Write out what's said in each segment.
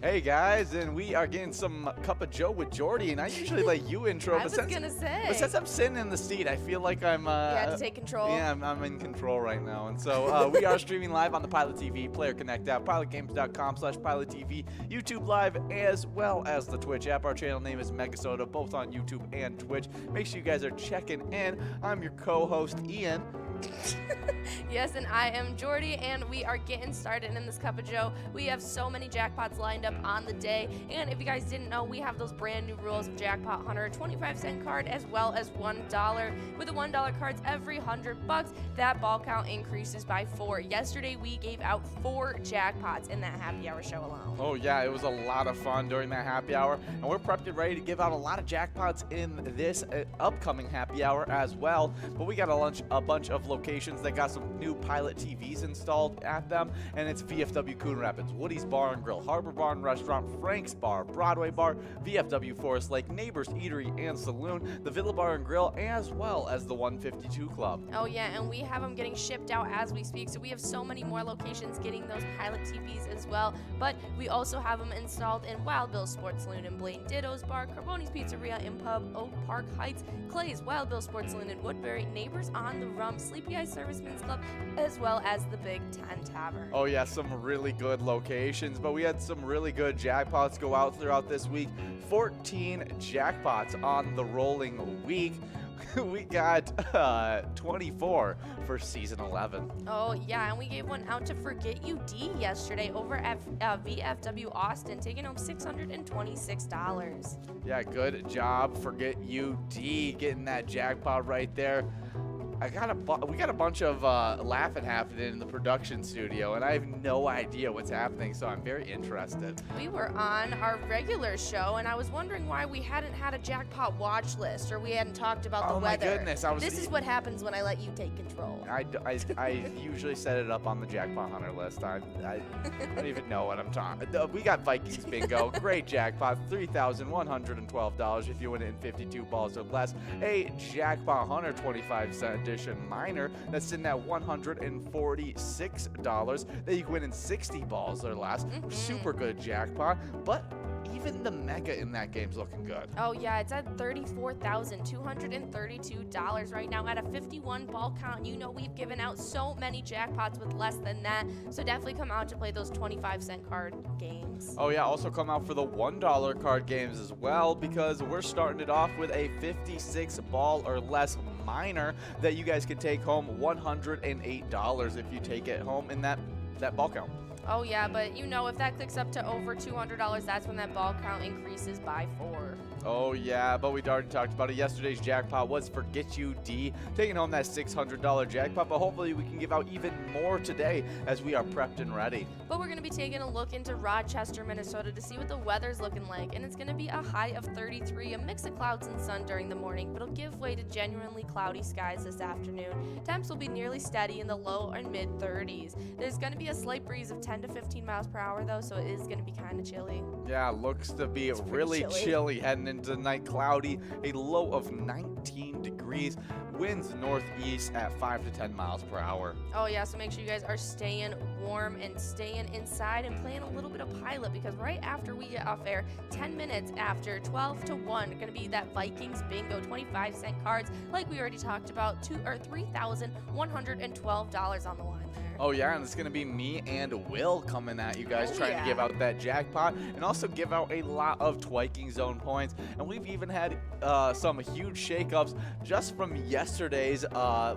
Hey guys, and we are getting some Cup of Joe with Jordy, and I usually let you intro. I was gonna say. But since I'm sitting in the seat, I feel like I'm. You had to take control. Yeah, I'm in control right now, and so we are streaming live on the Pilot TV, Player Connect app, pilotgames.com/PilotTV, YouTube Live, as well as the Twitch app. Our channel name is MegaSota, both on YouTube and Twitch. Make sure you guys are checking in. I'm your co-host Ian. Yes, and I am Jordy, and we are getting started in this Cup of Joe. We have so many jackpots lined up on the day, and if you guys didn't know, we have those brand new rules of Jackpot Hunter, 25-cent card, as well as $1. With the $1 cards, every $100, that ball count increases by 4. Yesterday, we gave out 4 jackpots in that happy hour show alone. Oh yeah, it was a lot of fun during that happy hour, and we're prepped and ready to give out a lot of jackpots in this upcoming happy hour as well. But we got a bunch of locations that got some new Pilot TVs installed at them, and it's VFW Coon Rapids, Woody's Bar and Grill, Harbor Bar and Restaurant, Frank's Bar, Broadway Bar, VFW Forest Lake, Neighbors Eatery and Saloon, the Villa Bar and Grill, as well as the 152 Club. Oh yeah, and we have them getting shipped out as we speak, so we have so many more locations getting those Pilot TVs as well. But we also have them installed in Wild Bill's Sports Saloon in Blaine, Ditto's Bar, Carboni's Pizzeria in Pub, Oak Park Heights, Clay's, Wild Bill's Sports Saloon in Woodbury, Neighbors on the Rum, Sleepy Eye Servicemen's Club, as well as the Big Ten Tavern. Oh yeah, some really good locations, but we had some really good jackpots go out throughout this week. 14 jackpots on the rolling week. We got 24 for season 11. Oh yeah, and we gave one out to Forget You D yesterday over at VFW Austin, taking home $626. Yeah, good job, Forget You D, getting that jackpot right there. We got a bunch of laughing happening in the production studio, and I have no idea what's happening, so I'm very interested. We were on our regular show, and I was wondering why we hadn't had a jackpot watch list, or we hadn't talked about the weather. Oh my goodness! This is what happens when I let you take control. I usually set it up on the Jackpot Hunter list. I don't even know what I'm talking. We got Vikings Bingo, great jackpot, $3,112 if you win it in 52 balls or less. A Jackpot Hunter 25-cent edition minor that's sitting at $146 that you can win in 60 balls or less. Super good jackpot, but even the mega in that game's looking good. Oh yeah, it's at $34,232 right now at a 51 ball count. You know we've given out so many jackpots with less than that, so definitely come out to play those 25-cent card games. Oh yeah, also come out for the $1 card games as well, because we're starting it off with a 56 ball or less minor that you guys can take home $108 if you take it home in that ball count. Oh yeah, but you know, if that clicks up to over $200, that's when that ball count increases by 4. Oh yeah, but we'd already talked about it. Yesterday's jackpot was Forget You D, taking home that $600 jackpot, but hopefully we can give out even more today as we are prepped and ready. But we're going to be taking a look into Rochester, Minnesota to see what the weather's looking like, and it's going to be a high of 33, a mix of clouds and sun during the morning, but it'll give way to genuinely cloudy skies this afternoon. Temps will be nearly steady in the low and mid 30s. There's going to be a slight breeze of 10 to 15 miles per hour though, so it is going to be kind of chilly. Yeah, looks to be really chilly heading into the night. Cloudy, a low of 19 degrees, winds northeast at 5 to 10 miles per hour. Oh yeah, so make sure you guys are staying warm and staying inside and playing a little bit of Pilot, because right after we get off air, 10 minutes after 12 to 1, going to be that Vikings Bingo 25-cent cards like we already talked about, $3,112 on the line there. Oh yeah, and it's going to be me and Will coming at you guys trying to give out that jackpot and also give out a lot of Twiking Zone points. And we've even had some huge shakeups just from yesterday's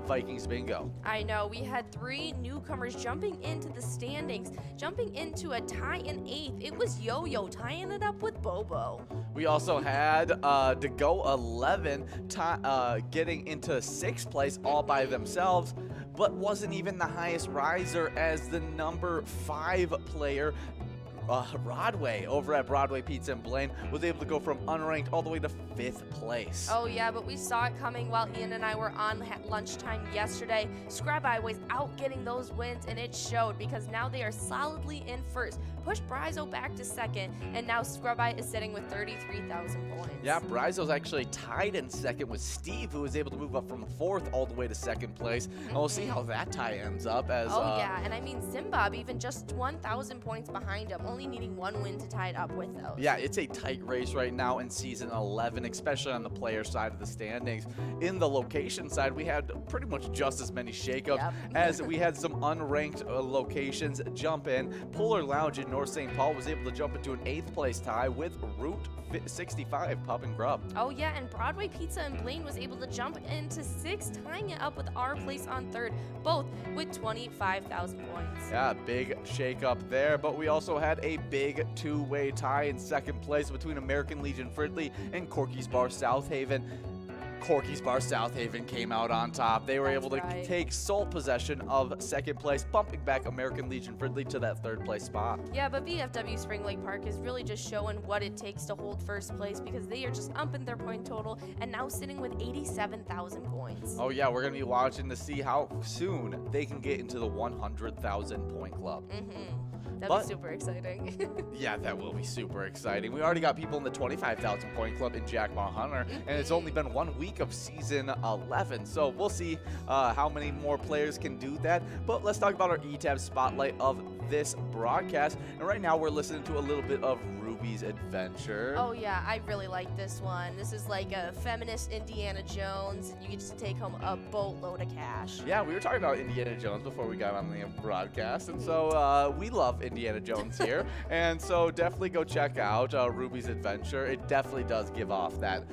Vikings Bingo. I know, we had 3 newcomers jumping into the standings, jumping into a tie in 8th. It was Yo-Yo tying it up with Bobo. We also had to go 11 getting into 6th place all by themselves, but wasn't even the highest riser as the number 5 player, Broadway, over at Broadway Pizza in Blaine, was able to go from unranked all the way to 5th place. Oh yeah, but we saw it coming while Ian and I were on lunchtime yesterday. Scrab Eye was out getting those wins, and it showed, because now they are solidly in first. pushed Bryzo back to second, and now Scrubite is sitting with 33,000 points. Yeah, Bryzo's actually tied in second with Steve, who was able to move up from fourth all the way to second place. And we'll see how that tie ends up. As yeah, and I mean Simbob even just 1,000 points behind him, only needing one win to tie it up with those. Yeah, it's a tight race right now in season 11, especially on the player side of the standings. In the location side, we had pretty much just as many shakeups as we had some unranked locations jump in. Polar Lounge in North St. Paul was able to jump into an 8th place tie with Route 65 Pub and Grub. Oh yeah, and Broadway Pizza in Blaine was able to jump into 6th, tying it up with our place on 3rd, both with 25,000 points. Yeah, big shake up there, but we also had a big two-way tie in 2nd place between American Legion Fridley and Corky's Bar South Haven. Corky's Bar South Haven came out on top. They were able to take sole possession of 2nd place, bumping back American Legion Fridley to that 3rd place spot. Yeah, but VFW Spring Lake Park is really just showing what it takes to hold 1st place, because they are just upping their point total and now sitting with 87,000 points. Oh yeah, we're going to be watching to see how soon they can get into the 100,000 point club. That'd be super exciting. Yeah, that will be super exciting. We already got people in the 25,000 point club in Jackpot Hunter, and it's only been 1 week of season 11. So we'll see how many more players can do that. But let's talk about our ETAB spotlight of this broadcast. And right now we're listening to a little bit of Ruby's Adventure. Oh yeah, I really like this one. This is like a feminist Indiana Jones, and you get to take home a boatload of cash. Yeah, we were talking about Indiana Jones before we got on the broadcast, and so we love Indiana Jones here. And so definitely go check out Ruby's Adventure. It definitely does give off that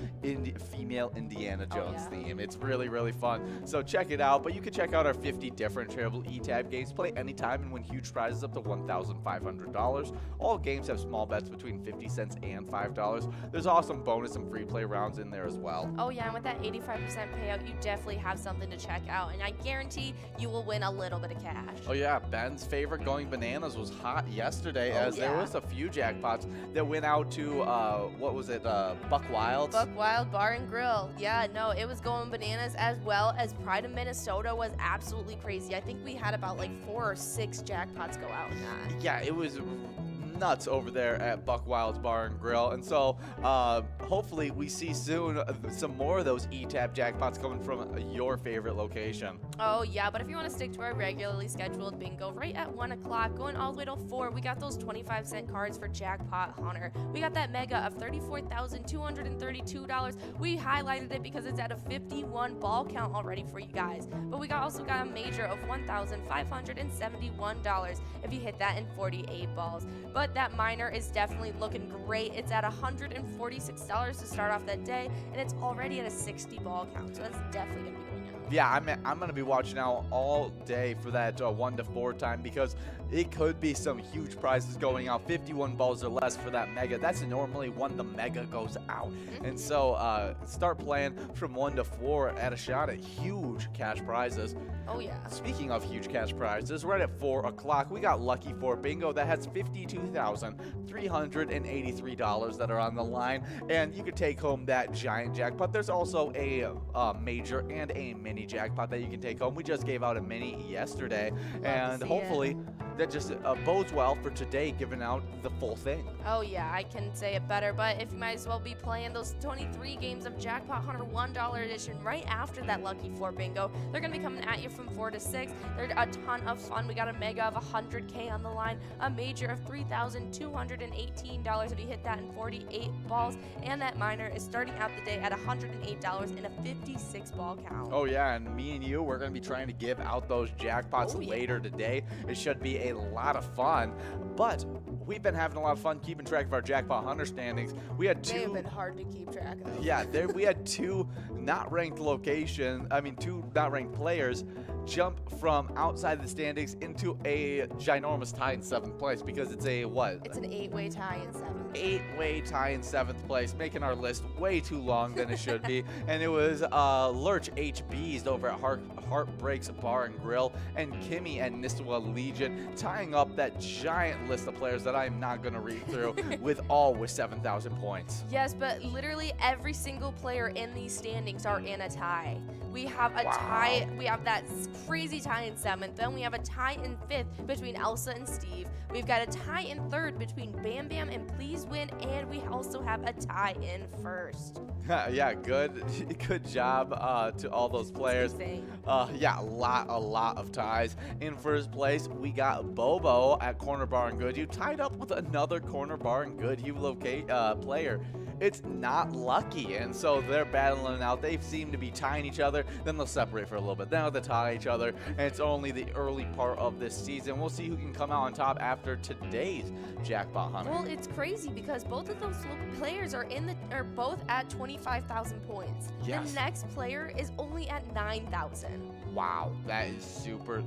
female Indiana Jones theme. It's really, really fun. So check it out. But you can check out our 50 different Charitable ETAB games. Play anytime and win huge prizes up to $1,500. All games have small bets between 50 cents and $5. There's awesome bonus and free play rounds in there as well. Oh yeah, and with that 85% payout, you definitely have something to check out, and I guarantee you will win a little bit of cash. Oh yeah, Ben's favorite Going Bananas was hot yesterday, as there was a few jackpots that went out to what was it, Buck Wild? Buck Wild Bar and Grill. Yeah, no, it was going bananas, as well as Pride of Minnesota was absolutely crazy. I think we had about like 4 or 6 jackpots go out in that. Yeah, it was nuts over there at Buck Wild's Bar and Grill. And so hopefully we see soon some more of those ETAB jackpots coming from your favorite location. Oh yeah, but if you want to stick to our regularly scheduled bingo right at 1 o'clock, going all the way till 4, we got those 25-cent cards for Jackpot Hunter. We got that mega of $34,232. We highlighted it because it's at a 51 ball count already for you guys. But we also got a major of $1,571 if you hit that in 48 balls. But that minor is definitely looking great. It's at $146 to start off that day, and it's already at a 60 ball count, so that's definitely going to be going out. Yeah, I'm going to be watching out all day for that 1 to 4 time, because it could be some huge prizes going out. 51 balls or less for that mega. That's normally when the mega goes out. And so start playing from 1 to 4 at a shot at huge cash prizes. Oh yeah. Speaking of huge cash prizes, right at 4 o'clock, we got Lucky 4 Bingo that has $52,383 that are on the line, and you could take home that giant jackpot. There's also a major and a mini jackpot that you can take home. We just gave out a mini yesterday, and hopefully that just bodes well for today, giving out the full thing. Oh yeah, I can say it better, but if you might as well be playing those 23 games of Jackpot Hunter $1 edition right after that Lucky 4 Bingo. They're going to be coming at you from 4 to 6. They're a ton of fun. We got a mega of $100K on the line, a major of $3,218 if you hit that in 48 balls, and that minor is starting out the day at $108 in a 56 ball count. Oh yeah, and me and you, we're going to be trying to give out those jackpots later today. It should be a lot of fun, but we've been having a lot of fun keeping track of our Jackpot Hunter standings. We had two. They've been hard to keep track of. Yeah, we had two not ranked players jump from outside the standings into a ginormous tie in 7th place, because it's a what? It's an 8-way tie in 7th. 8-way tie in 7th place, making our list way too long than it should be. And it was Lurch HB's over at Heartbreaks Bar and Grill and Kimmy and Nistwa Legion, tying up that giant list of players that I'm not going to read through with 7,000 points. Yes, but literally every single player in these standings are in a tie. We have a tie. We have that crazy tie in 7th. Then we have a tie in 5th between Elsa and Steve. We've got a tie in 3rd between Bam Bam and Please Win, and we also have a tie in 1st. Yeah, good job to all those players. Yeah, a lot of ties. In 1st place, we got Bobo at Corner Bar and Goodhue, tied up with another Corner Bar and Goodhue player. It's not Lucky, and so they're battling out. They seem to be tying each other, then they'll separate for a little bit, then they'll tie each other, and it's only the early part of this season. We'll see who can come out on top after today's Jackpot Hunter. Well, it's crazy because both of those players are both at 25,000 points. Yes. The next player is only at 9,000. Wow, that is super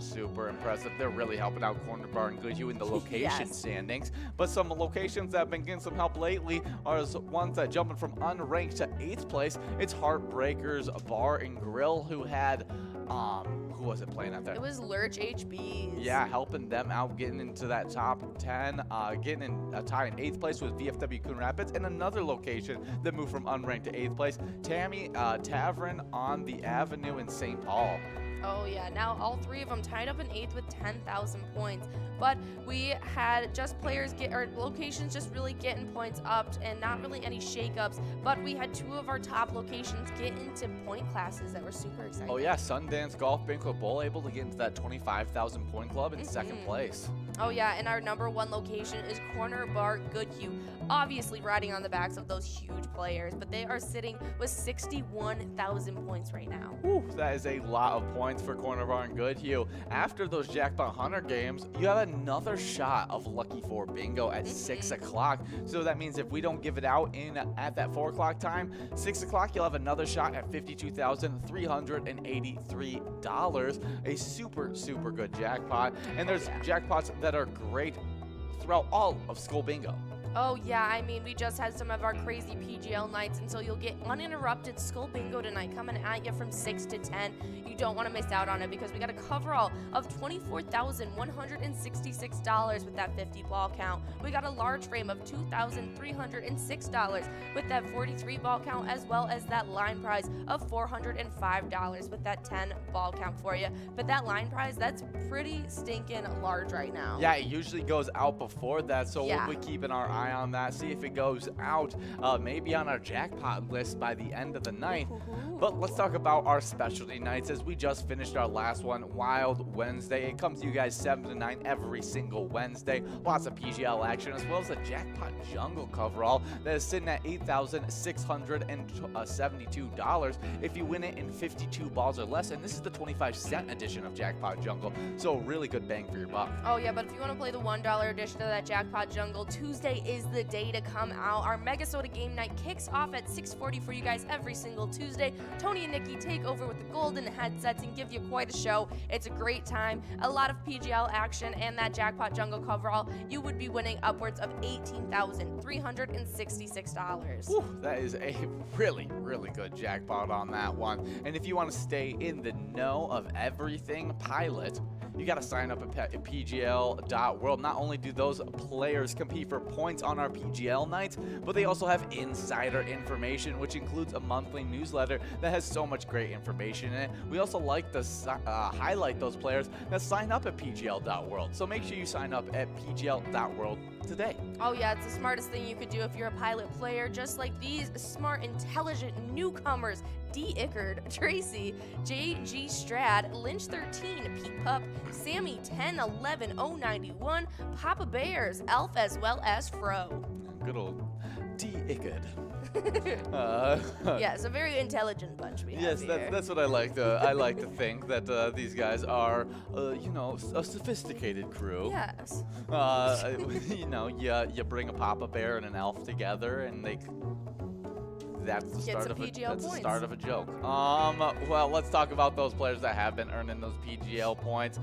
impressive. They're really helping out Corner Bar and Goodhue in the location standings. But some locations that have been getting some help lately are ones that jumping from unranked to 8th place. It's Heartbreakers Bar and Grill, who had who was it playing out there? It was Lurch HBs. Yeah, helping them out, getting into that top 10, getting in a tie in 8th place with VFW Coon Rapids, and another location that moved from unranked to 8th place, Tammy Tavern on the Avenue in St. Paul. Oh yeah, now all 3 of them tied up in 8th with 10,000 points. But we had just locations just really getting points up and not really any shakeups. But we had 2 of our top locations get into point classes that were super exciting. Oh yeah, Sundance Golf Banquet Bowl able to get into that 25,000 point club in 2nd place. Oh yeah, and our number 1 location is Corner Bar Goodhue. Obviously riding on the backs of those huge players, but they are sitting with 61,000 points right now. Whew, that is a lot of points for Corner Bar and Goodhue. After those Jackpot Hunter games, you have another shot of Lucky 4 Bingo at 6 o'clock. So that means if we don't give it out at that 4 o'clock time, 6 o'clock you'll have another shot at $52,383. A super good jackpot. And there's jackpots that are great throughout all of Skull Bingo. Oh yeah, I mean, we just had some of our crazy PGL nights, and so you'll get uninterrupted Skull Bingo tonight coming at you from 6 to 10. You don't want to miss out on it because we got a coverall of $24,166 with that 50 ball count. We got a large frame of $2,306 with that 43 ball count, as well as that line prize of $405 with that 10 ball count for you. But that line prize, that's pretty stinking large right now. Yeah, it usually goes out before that, so we'll be keeping our eye on that, see if it goes out maybe on our jackpot list by the end of the night. But let's talk about our specialty nights as we just finished our last one, Wild Wednesday. It comes to you guys 7 to 9 every single Wednesday. Lots of PGL action, as well as a Jackpot Jungle coverall that is sitting at $8,672 if you win it in 52 balls or less. And this is the 25-cent edition of Jackpot Jungle, so really good bang for your buck. Oh yeah, but if you want to play the $1 edition of that Jackpot Jungle, Tuesday is the day to come out. Our MegaSota game night kicks off at 6:40 for you guys every single Tuesday. Tony and Nikki take over with the golden headsets and give you quite a show. It's a great time, a lot of PGL action, and that Jackpot Jungle coverall, you would be winning upwards of $18,366. Whew, that is a really good jackpot on that one. And if you want to stay in the know of everything Pilot, you got to sign up at PGL.world. Not only do those players compete for points on our PGL nights, but they also have insider information, which includes a monthly newsletter that has so much great information in it. We also like to highlight those players that sign up at PGL.world. So make sure you sign up at PGL.world today. Oh yeah, it's the smartest thing you could do if you're a Pilot player, just like these smart, intelligent newcomers. D. Ickard, Tracy, J.G. Strad, Lynch 13, Pete Pup, Sammy 1011-091, Papa Bears, Elf, as well as Fro. Good old D. Ickard. Yes, a very intelligent bunch we have yes, here. that's what I like to think that these guys are, a sophisticated crew. Yes. You bring a Papa Bear and an Elf together, and that's the start of a joke. Well, let's talk about those players that have been earning those PGL points.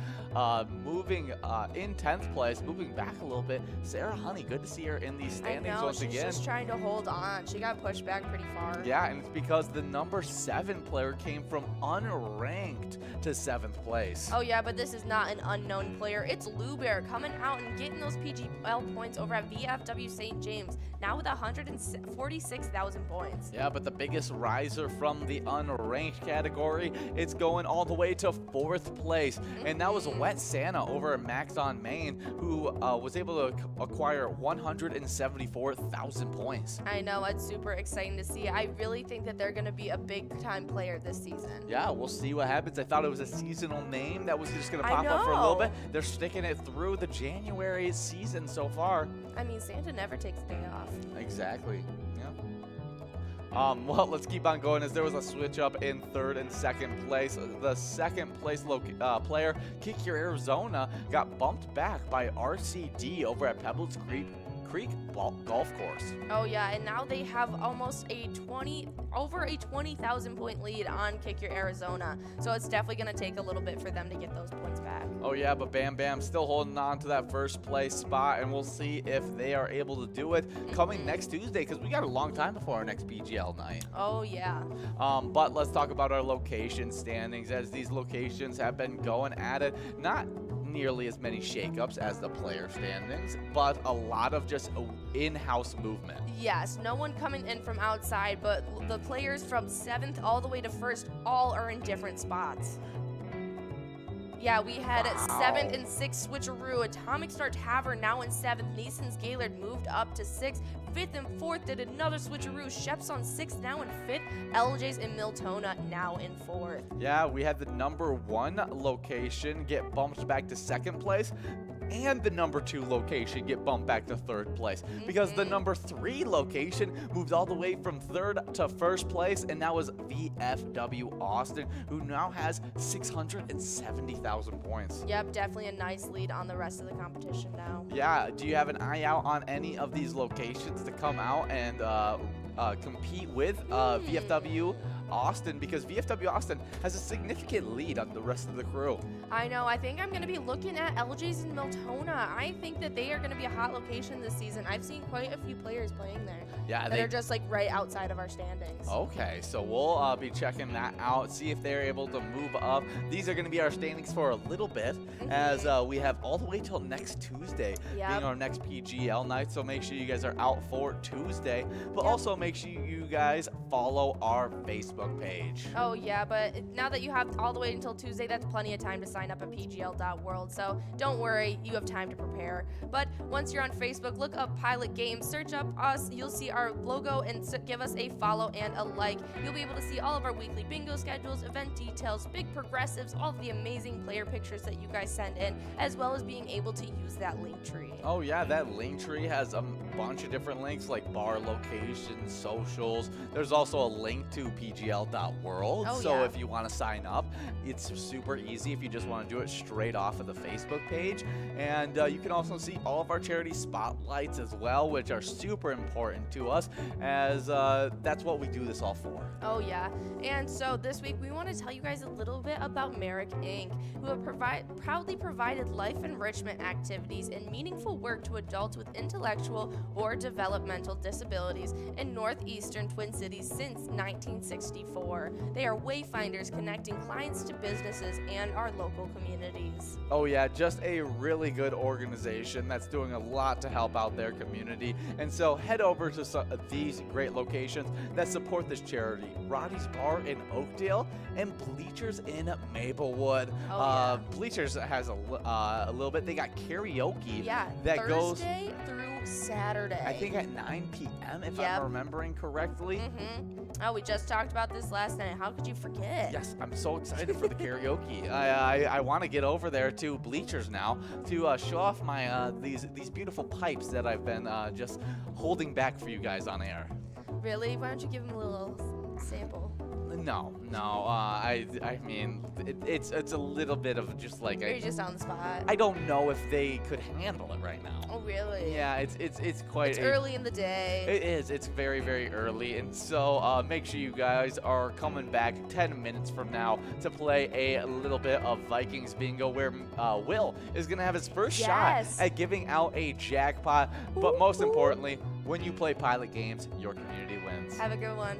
Moving in 10th place, moving back a little bit, Sarah Honey. Good to see her in these standings once again. She's just trying to hold on. She got pushed back pretty far. Yeah, and it's because the number 7 player came from unranked to 7th place. Oh yeah, but this is not an unknown player. It's Lou Bear coming out and getting those PGL points over at VFW St. James, now with 146,000 points. Yeah, but the biggest riser from the unranked category, it's going all the way to 4th place. And that was Wet Santa over at Max on Main, who was able to acquire 174,000 points. I know, it's super exciting to see. I really think that they're going to be a big-time player this season. Yeah, we'll see what happens. I thought it was a seasonal name that was just going to pop up for a little bit. They're sticking it through the January season so far. I mean, Santa never takes a day off. Exactly. Well, let's keep on going as there was a switch up in 3rd and 2nd place. The 2nd place player, Kick Your Arizona, got bumped back by RCD over at Pebbles Creek Golf Course. Oh yeah, and now they have almost over a 20,000 point lead on Kick Your Arizona. So it's definitely going to take a little bit for them to get those points back. Oh yeah, but Bam Bam still holding on to that 1st place spot, and we'll see if they are able to do it coming next Tuesday, because we got a long time before our next PGL night. Oh yeah. But let's talk about our location standings, as these locations have been going at it. Not nearly as many shakeups as the player standings, but a lot of just in-house movement. Yes, no one coming in from outside, but the players from 7th all the way to 1st all are in different spots. Yeah, we had 7th and 6th switcheroo. Atomic Star Tavern now in 7th. Neeson's Gaylord moved up to 6th. 5th and 4th did another switcheroo. Sheps on 6th, now in 5th. LJ's and Miltona now in 4th. Yeah, we had the number 1 location get bumped back to 2nd place, and the number 2 location get bumped back to 3rd place, because the number 3 location moved all the way from 3rd to 1st place, and that was VFW Austin, who now has 670,000 points. Yep, definitely a nice lead on the rest of the competition now. Yeah, do you have an eye out on any of these locations to come out and compete with VFW Austin, because VFW Austin has a significant lead on the rest of the crew? I know. I think I'm going to be looking at LJ's and Miltona. I think that they are going to be a hot location this season. I've seen quite a few players playing there. Yeah, that are just like right outside of our standings. Okay, so we'll be checking that out, see if they're able to move up. These are going to be our standings for a little bit, as we have all the way till next Tuesday being our next PGL night. So make sure you guys are out for Tuesday, but also make sure you guys follow our Facebook page. Oh yeah, but now that you have all the way until Tuesday, that's plenty of time to sign up at pgl.world. So don't worry, you have time to prepare. But once you're on Facebook, look up Pilot Games, search up us, you'll see our logo, and give us a follow and a like. You'll be able to see all of our weekly bingo schedules, event details, big progressives, all of the amazing player pictures that you guys send in, as well as being able to use that link tree. Oh yeah, that link tree has a bunch of different links, like bar locations, socials. There's also a link to pgl.world. So if you want to sign up, it's super easy if you just want to do it straight off of the Facebook page. And you can also see all of our charity spotlights as well, which are super important to us, as that's what we do this all for. Oh yeah, and so this week we want to tell you guys a little bit about Merrick Inc., who have proudly provided life enrichment activities and meaningful work to adults with intellectual or developmental disabilities in northeastern Twin Cities since 1964. They are wayfinders connecting clients to businesses and our local communities. Oh yeah, just a really good organization that's doing a lot to help out their community. And so head over to these great locations that support this charity: Roddy's Bar in Oakdale and Bleachers in Maplewood. Bleachers has a little bit. They got karaoke that goes Thursday through Saturday. I think at 9 p.m. if I'm remembering correctly. Oh, we just talked about this last night. How could you forget? Yes, I'm so excited for the karaoke. I want to get over there to Bleachers now to show off my these beautiful pipes that I've been just holding back for you guys on air. Really? Why don't you give them a little sample? No. I mean, it's a little bit of just like. You're just on the spot. I don't know if they could handle it right now. Oh really? Yeah, it's quite. It's early in the day. It is. It's very, very early, and so make sure you guys are coming back 10 minutes from now to play a little bit of Vikings Bingo, where Will is gonna have his first shot at giving out a jackpot. But most importantly, when you play Pilot Games, your community wins. Have a good one.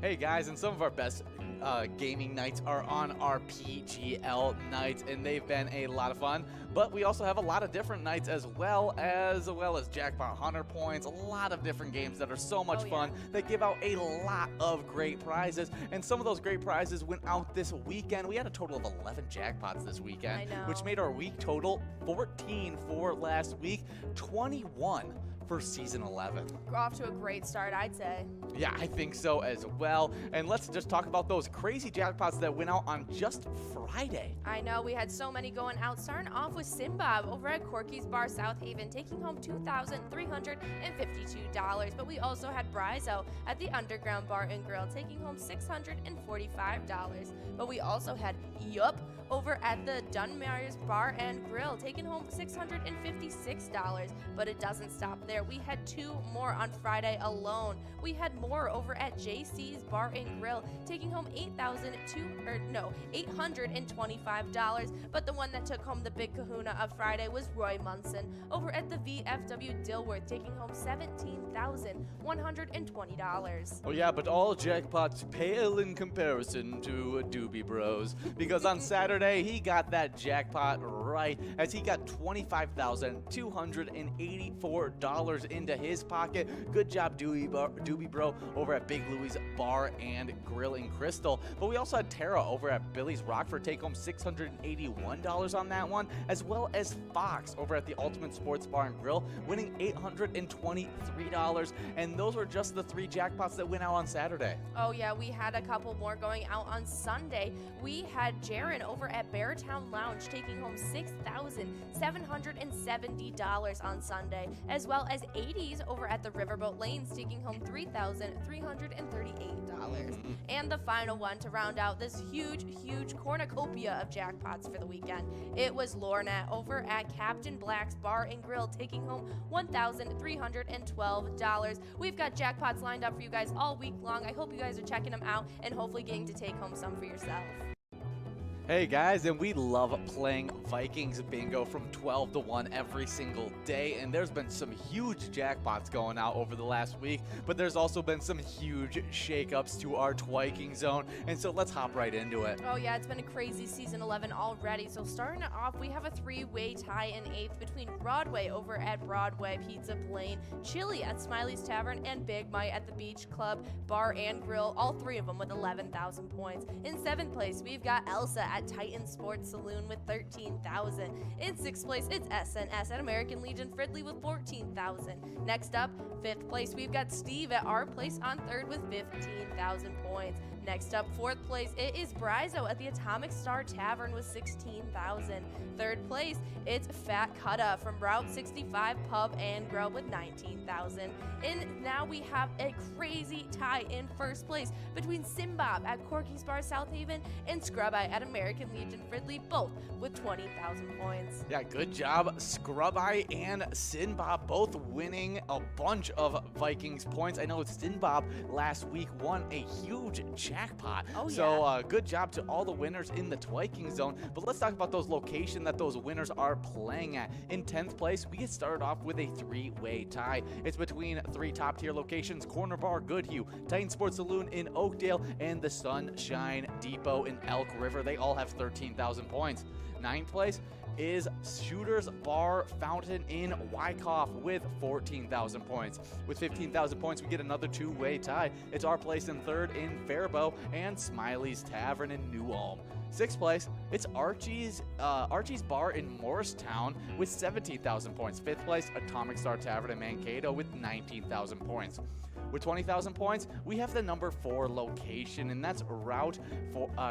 Hey guys, and some of our best gaming nights are on our PGL nights, and they've been a lot of fun. But we also have a lot of different nights as well as Jackpot Hunter points, a lot of different games that are so much fun that give out a lot of great prizes. And some of those great prizes went out this weekend. We had a total of 11 jackpots this weekend, which made our week total 14 for last week, 21 for season 11. We're off to a great start, I'd say. Yeah, I think so as well. And let's just talk about those crazy jackpots that went out on just Friday. I know, we had so many going out, starting off with Simbob over at Corky's Bar South Haven, taking home $2,352. But we also had Brizo at the Underground Bar and Grill, taking home $645. But we also had Yup over at the Dunmary's Bar and Grill, taking home $656. But it doesn't stop there. We had two more on Friday alone. We had more over at JC's Bar and Grill, taking home $825. But the one that took home the big kahuna of Friday was Roy Munson over at the VFW Dilworth, taking home $17,120. Oh yeah, but all jackpots pale in comparison to Doobie Bros, because on Saturday he got that jackpot right, as he got $25,284 into his pocket. Good job, Doobie Bro over at Big Louie's Bar and Grill in Crystal. But we also had Tara over at Billy's Rockford take home $681 on that one, as well as Fox over at the Ultimate Sports Bar and Grill winning $823. And those were just the 3 jackpots that went out on Saturday. Oh yeah, we had a couple more going out on Sunday. We had Jaron over at Beartown Lounge taking home $6,770 on Sunday, as well as 80s over at the Riverboat Lanes taking home $3,338. And the final one to round out this huge cornucopia of jackpots for the weekend, it was Lornat over at Captain Black's Bar and Grill, taking home $1,312. We've got jackpots lined up for you guys all week long. I hope you guys are checking them out and hopefully getting to take home some for yourself. Hey guys, and we love playing Vikings Bingo from 12 to 1 every single day, and there's been some huge jackpots going out over the last week, but there's also been some huge shakeups to our Twiking zone, and so let's hop right into it. Oh yeah, it's been a crazy season 11 already. So starting it off, we have a 3-way tie in 8th between Broadway over at Broadway Pizza Plain, Chili at Smiley's Tavern, and Big Mike at the Beach Club Bar and Grill, all 3 of them with 11,000 points. In 7th place, we've got Elsa at Titan Sports Saloon with 13,000. In 6th place, it's SNS at American Legion Fridley with 14,000. Next up, 5th place, we've got Steve at Our Place on 3rd with 15,000 points. Next up, 4th place, it is Brizo at the Atomic Star Tavern with 16,000. 3rd place, it's Fat Cutta from Route 65 Pub and Grill with 19,000. And now we have a crazy tie in 1st place between Simbob at Corky's Bar South Haven and Scrub Eye at American Legion Fridley, both with 20,000 points. Yeah, good job, Scrub Eye and Sinbob, both winning a bunch of Vikings points. I know Sinbob last week won a huge jackpot. Oh, yeah. So good job to all the winners in the Twiking zone. But let's talk about those locations that those winners are playing at. In 10th place, we get started off with a 3-way tie. It's between 3 top-tier locations: Corner Bar Goodhue, Titan Sports Saloon in Oakdale, and the Sunshine Depot in Elk River. They all have 13,000 points. 9th place is Shooter's Bar Fountain in Wyckoff with 14,000 points. With 15,000 points, we get another 2-way tie. It's Our Place in 3rd in Faribault and Smiley's Tavern in New Ulm. 6th place, it's Archie's Bar in Morristown with 17,000 points. 5th place, Atomic Star Tavern in Mankato with 19,000 points. With 20,000 points, we have the number 4 location, and that's Route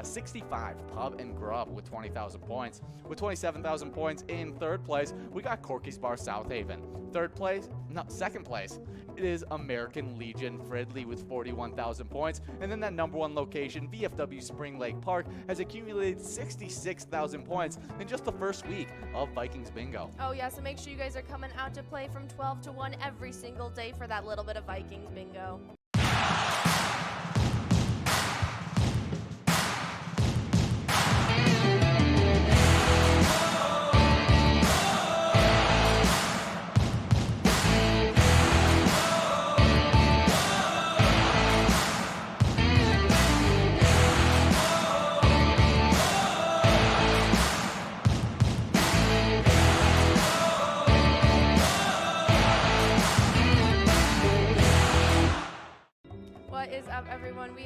65 Pub and Grub with 20,000 points. With 27,000 points in 3rd place, we got Corky's Bar South Haven. 2nd place, it is American Legion Fridley with 41,000 points. And then that number 1 location, VFW Spring Lake Park, has accumulated 66,000 points in just the first week of Vikings Bingo. Oh yeah, so make sure you guys are coming out to play from 12 to 1 every single day for that little bit of Vikings Bingo.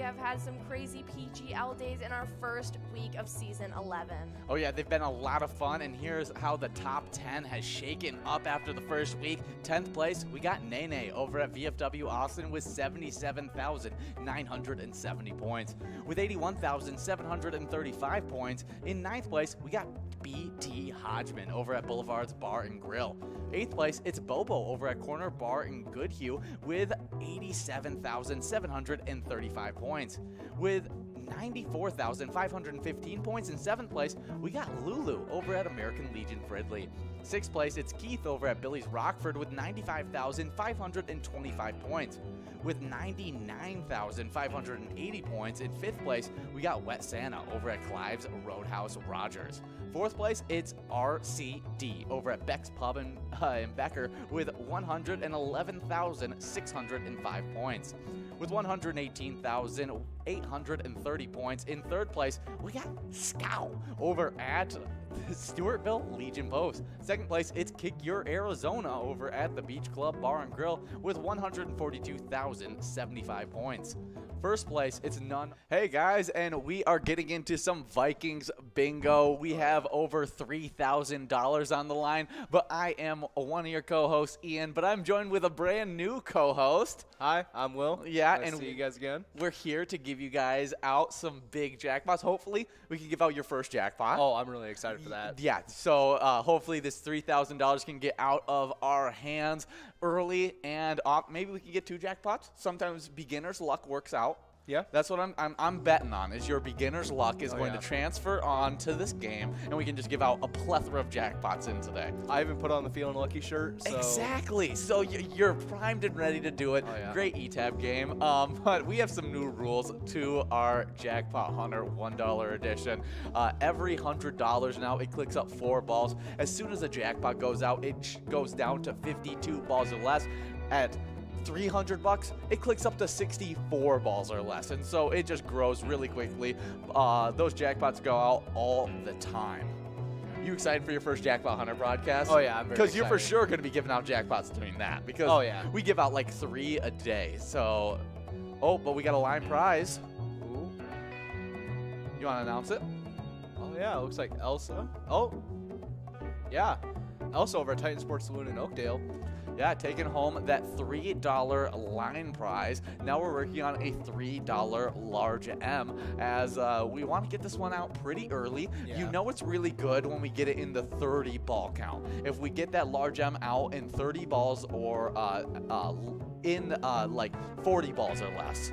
have had some crazy PGL days in our first week of Season 11. Oh yeah, they've been a lot of fun, and here's how the top 10 has shaken up after the first week. 10th place, we got Nene over at VFW Austin with 77,970 points. With 81,735 points, in 9th place, we got BT Hodgman over at Boulevard's Bar and Grill. 8th place, it's Bobo over at Corner Bar in Goodhue with 87,735 points. With 94,515 points in 7th place, we got Lulu over at American Legion Fridley. 6th place, it's Keith over at Billy's Rockford with 95,525 points. With 99,580 points in 5th place, we got Wet Santa over at Clive's Roadhouse Rogers. 4th place, it's RCD over at Beck's Pub in Becker with 111,605 points. With 118,830 points in 3rd place, we got Scow over at Stewartville Legion Post. 2nd place, it's Kick Your Arizona over at the Beach Club Bar and Grill with 142,075 points. 1st place, it's none. Hey guys, and we are getting into some Vikings bingo. We have over $3,000 on the line, but I am one of your co-hosts, Ian, but I'm joined with a brand new co-host. Hi, I'm Will. Yeah, nice and to see you guys again. We're here to give you guys out some big jackpots. Hopefully, we can give out your first jackpot. Oh, I'm really excited for that. Yeah, so hopefully this $3,000 can get out of our hands early, and maybe we can get 2 jackpots. Sometimes beginner's luck works out. Yeah, that's what I'm betting on. Is your beginner's luck is going to transfer on to this game, and we can just give out a plethora of jackpots in today. I even put on the Feeling Lucky shirt. So. Exactly. So you're primed and ready to do it. Oh, yeah. Great ETAB game. But we have some new rules to our Jackpot Hunter $1 edition. Every $100 now, it clicks up 4 balls. As soon as a jackpot goes out, it goes down to 52 balls or less. At $300, it clicks up to 64 balls or less, and so it just grows really quickly. Those jackpots go out all the time. You excited for your first Jackpot Hunter broadcast? Oh yeah, I'm very excited. Because you're for sure going to be giving out jackpots doing that. Because we give out like 3 a day. So, but we got a line prize. Ooh. You want to announce it? Oh yeah, it looks like Elsa. Oh, yeah, Elsa over at Titan Sports Saloon in Oakdale. Yeah, taking home that $3 line prize. Now we're working on a $3 large M, as we want to get this one out pretty early. Yeah. You know it's really good when we get it in the 30 ball count. If we get that large M out in 30 balls or in like 40 balls or less,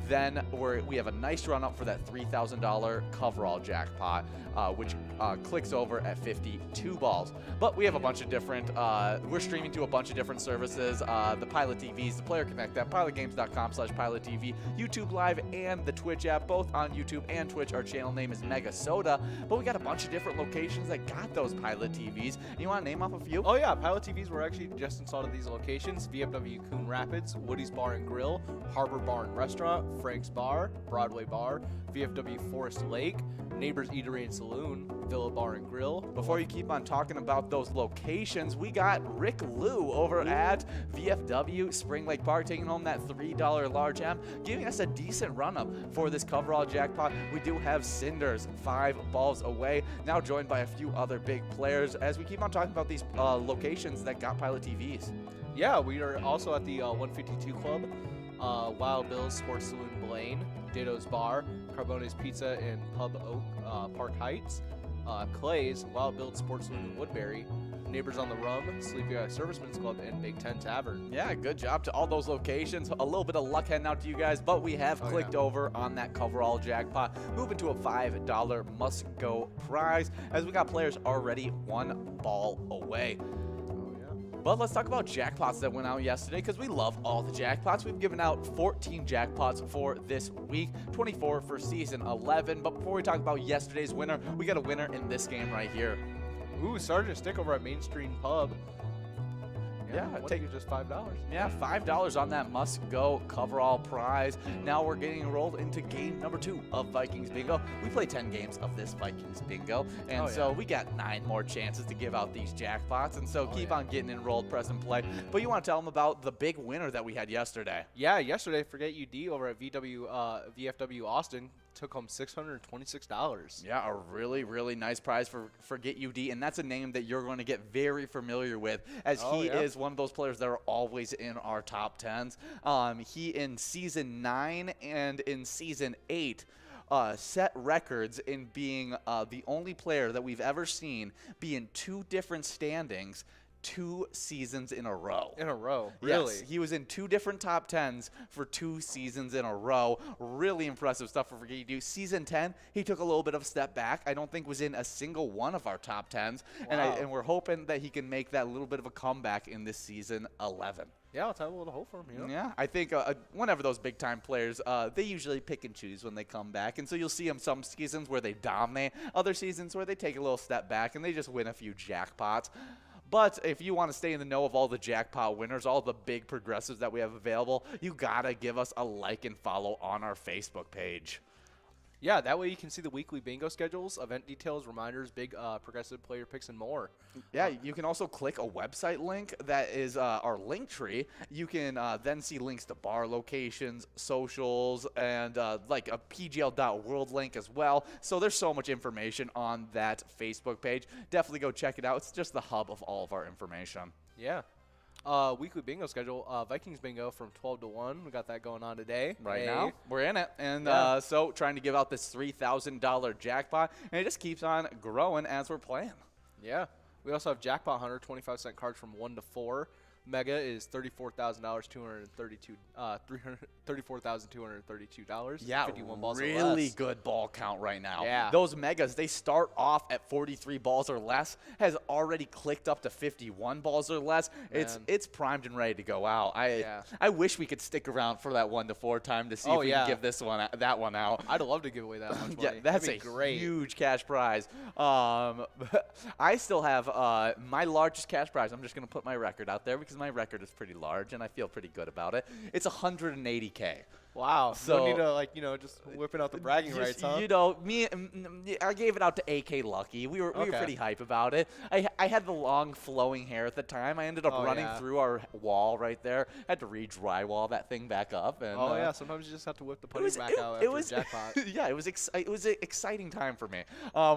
then we have a nice run up for that $3,000 coverall jackpot, which clicks over at 52 balls. But we have a bunch of different, we're streaming to a bunch of different services, the Pilot TVs, the Player Connect app, pilotgames.com/PilotTV, YouTube Live, and the Twitch app, both on YouTube and Twitch. Our channel name is MegaSota, but we got a bunch of different locations that got those Pilot TVs. You want to name off a few? Oh yeah, Pilot TVs were actually just installed at these locations: VFW Coon Rapids, Woody's Bar and Grill, Harbor Bar and Restaurant, Frank's Bar, Broadway Bar, VFW Forest Lake, Neighbors Eatery and Saloon, Villa Bar and Grill. Before you keep on talking about those locations, we got Rick Lou over at VFW Spring Lake Park taking home that $3 large M, giving us a decent run-up for this coverall jackpot. We do have Cinders 5 balls away, now joined by a few other big players as we keep on talking about these locations that got Pilot TVs. Yeah, we are also at the 152 Club, Wild Bill's Sports Saloon Blaine, Ditto's Bar, Carbone's Pizza in Pub Oak Park Heights, Clay's, Wild Bill's Sports Saloon in Woodbury, Neighbors on the Rum, Sleepy Eye Servicemen's Club, and Big Ten Tavern. Yeah, good job to all those locations. A little bit of luck heading out to you guys, but we have clicked over on that coverall jackpot, moving to a $5 must-go prize, as we got players already 1 ball away. But let's talk about jackpots that went out yesterday, because we love all the jackpots. We've given out 14 jackpots for this week, 24 for season 11. But before we talk about yesterday's winner, we got a winner in this game right here. Ooh, Sergeant Stick over at Main Street Pub. Yeah, One take just $5. Yeah, $5 on that must-go coverall prize. Now we're getting enrolled into game number 2 of Vikings Bingo. We play 10 games of this Vikings Bingo, and so we got 9 more chances to give out these jackpots, and so keep on getting enrolled, press and play. But you want to tell them about the big winner that we had yesterday. Yeah, yesterday, Forget UD over at VFW Austin took home $626. Yeah, a really, really nice prize for Forget UD, and that's a name that you're going to get very familiar with, as he is one of those players that are always in our top 10s. He, in Season 9 and in Season 8, set records in being the only player that we've ever seen be in 2 different standings 2 seasons in a row. In a row, really? Yes, he was in 2 different top 10s for 2 seasons in a row. Really impressive stuff for Forget UD. Season 10, he took a little bit of a step back. I don't think was in a single one of our top 10s, and we're hoping that he can make that little bit of a comeback in this Season 11. Yeah, I'll tell you a little hope for him, you know? Yeah, I think whenever those big-time players, they usually pick and choose when they come back. And so you'll see them some seasons where they dominate, other seasons where they take a little step back and they just win a few jackpots. But if you want to stay in the know of all the jackpot winners, all the big progressives that we have available, you got to give us a like and follow on our Facebook page. Yeah, that way you can see the weekly bingo schedules, event details, reminders, big progressive player picks, and more. Yeah, you can also click a website link that is our link tree. You can then see links to bar locations, socials, and like a pgl.world link as well. So there's so much information on that Facebook page. Definitely go check it out. It's just the hub of all of our information. Yeah. Weekly bingo schedule, Vikings Bingo from 12 to 1. We got that going on today. Right now, we're in it. And so trying to give out this $3,000 jackpot, and it just keeps on growing as we're playing. Yeah. We also have Jackpot Hunter, 25-cent cards from 1 to 4. Mega is $34,232. Yeah, 51 balls or really less. good ball count right now. Yeah. Those megas, they start off at 43 balls or less, has already clicked up to 51 balls or less. It's primed and ready to go out. I wish we could stick around for that 1 to 4 time to see if we can give that one out. I'd love to give away that much money. Yeah, that's a great. huge cash prize. I still have my largest cash prize. I'm just going to put my record out there because my record is pretty large and I feel pretty good about it. It's $180K. Wow. So no need to, just whipping out the bragging rights, huh? You know, I gave it out to AK Lucky. We were pretty hype about it. I had the long flowing hair at the time. I ended up running through our wall right there. Had to re-drywall that thing back up. And, sometimes you just have to whip the putty back out after jackpot. Yeah, it was an exciting time for me.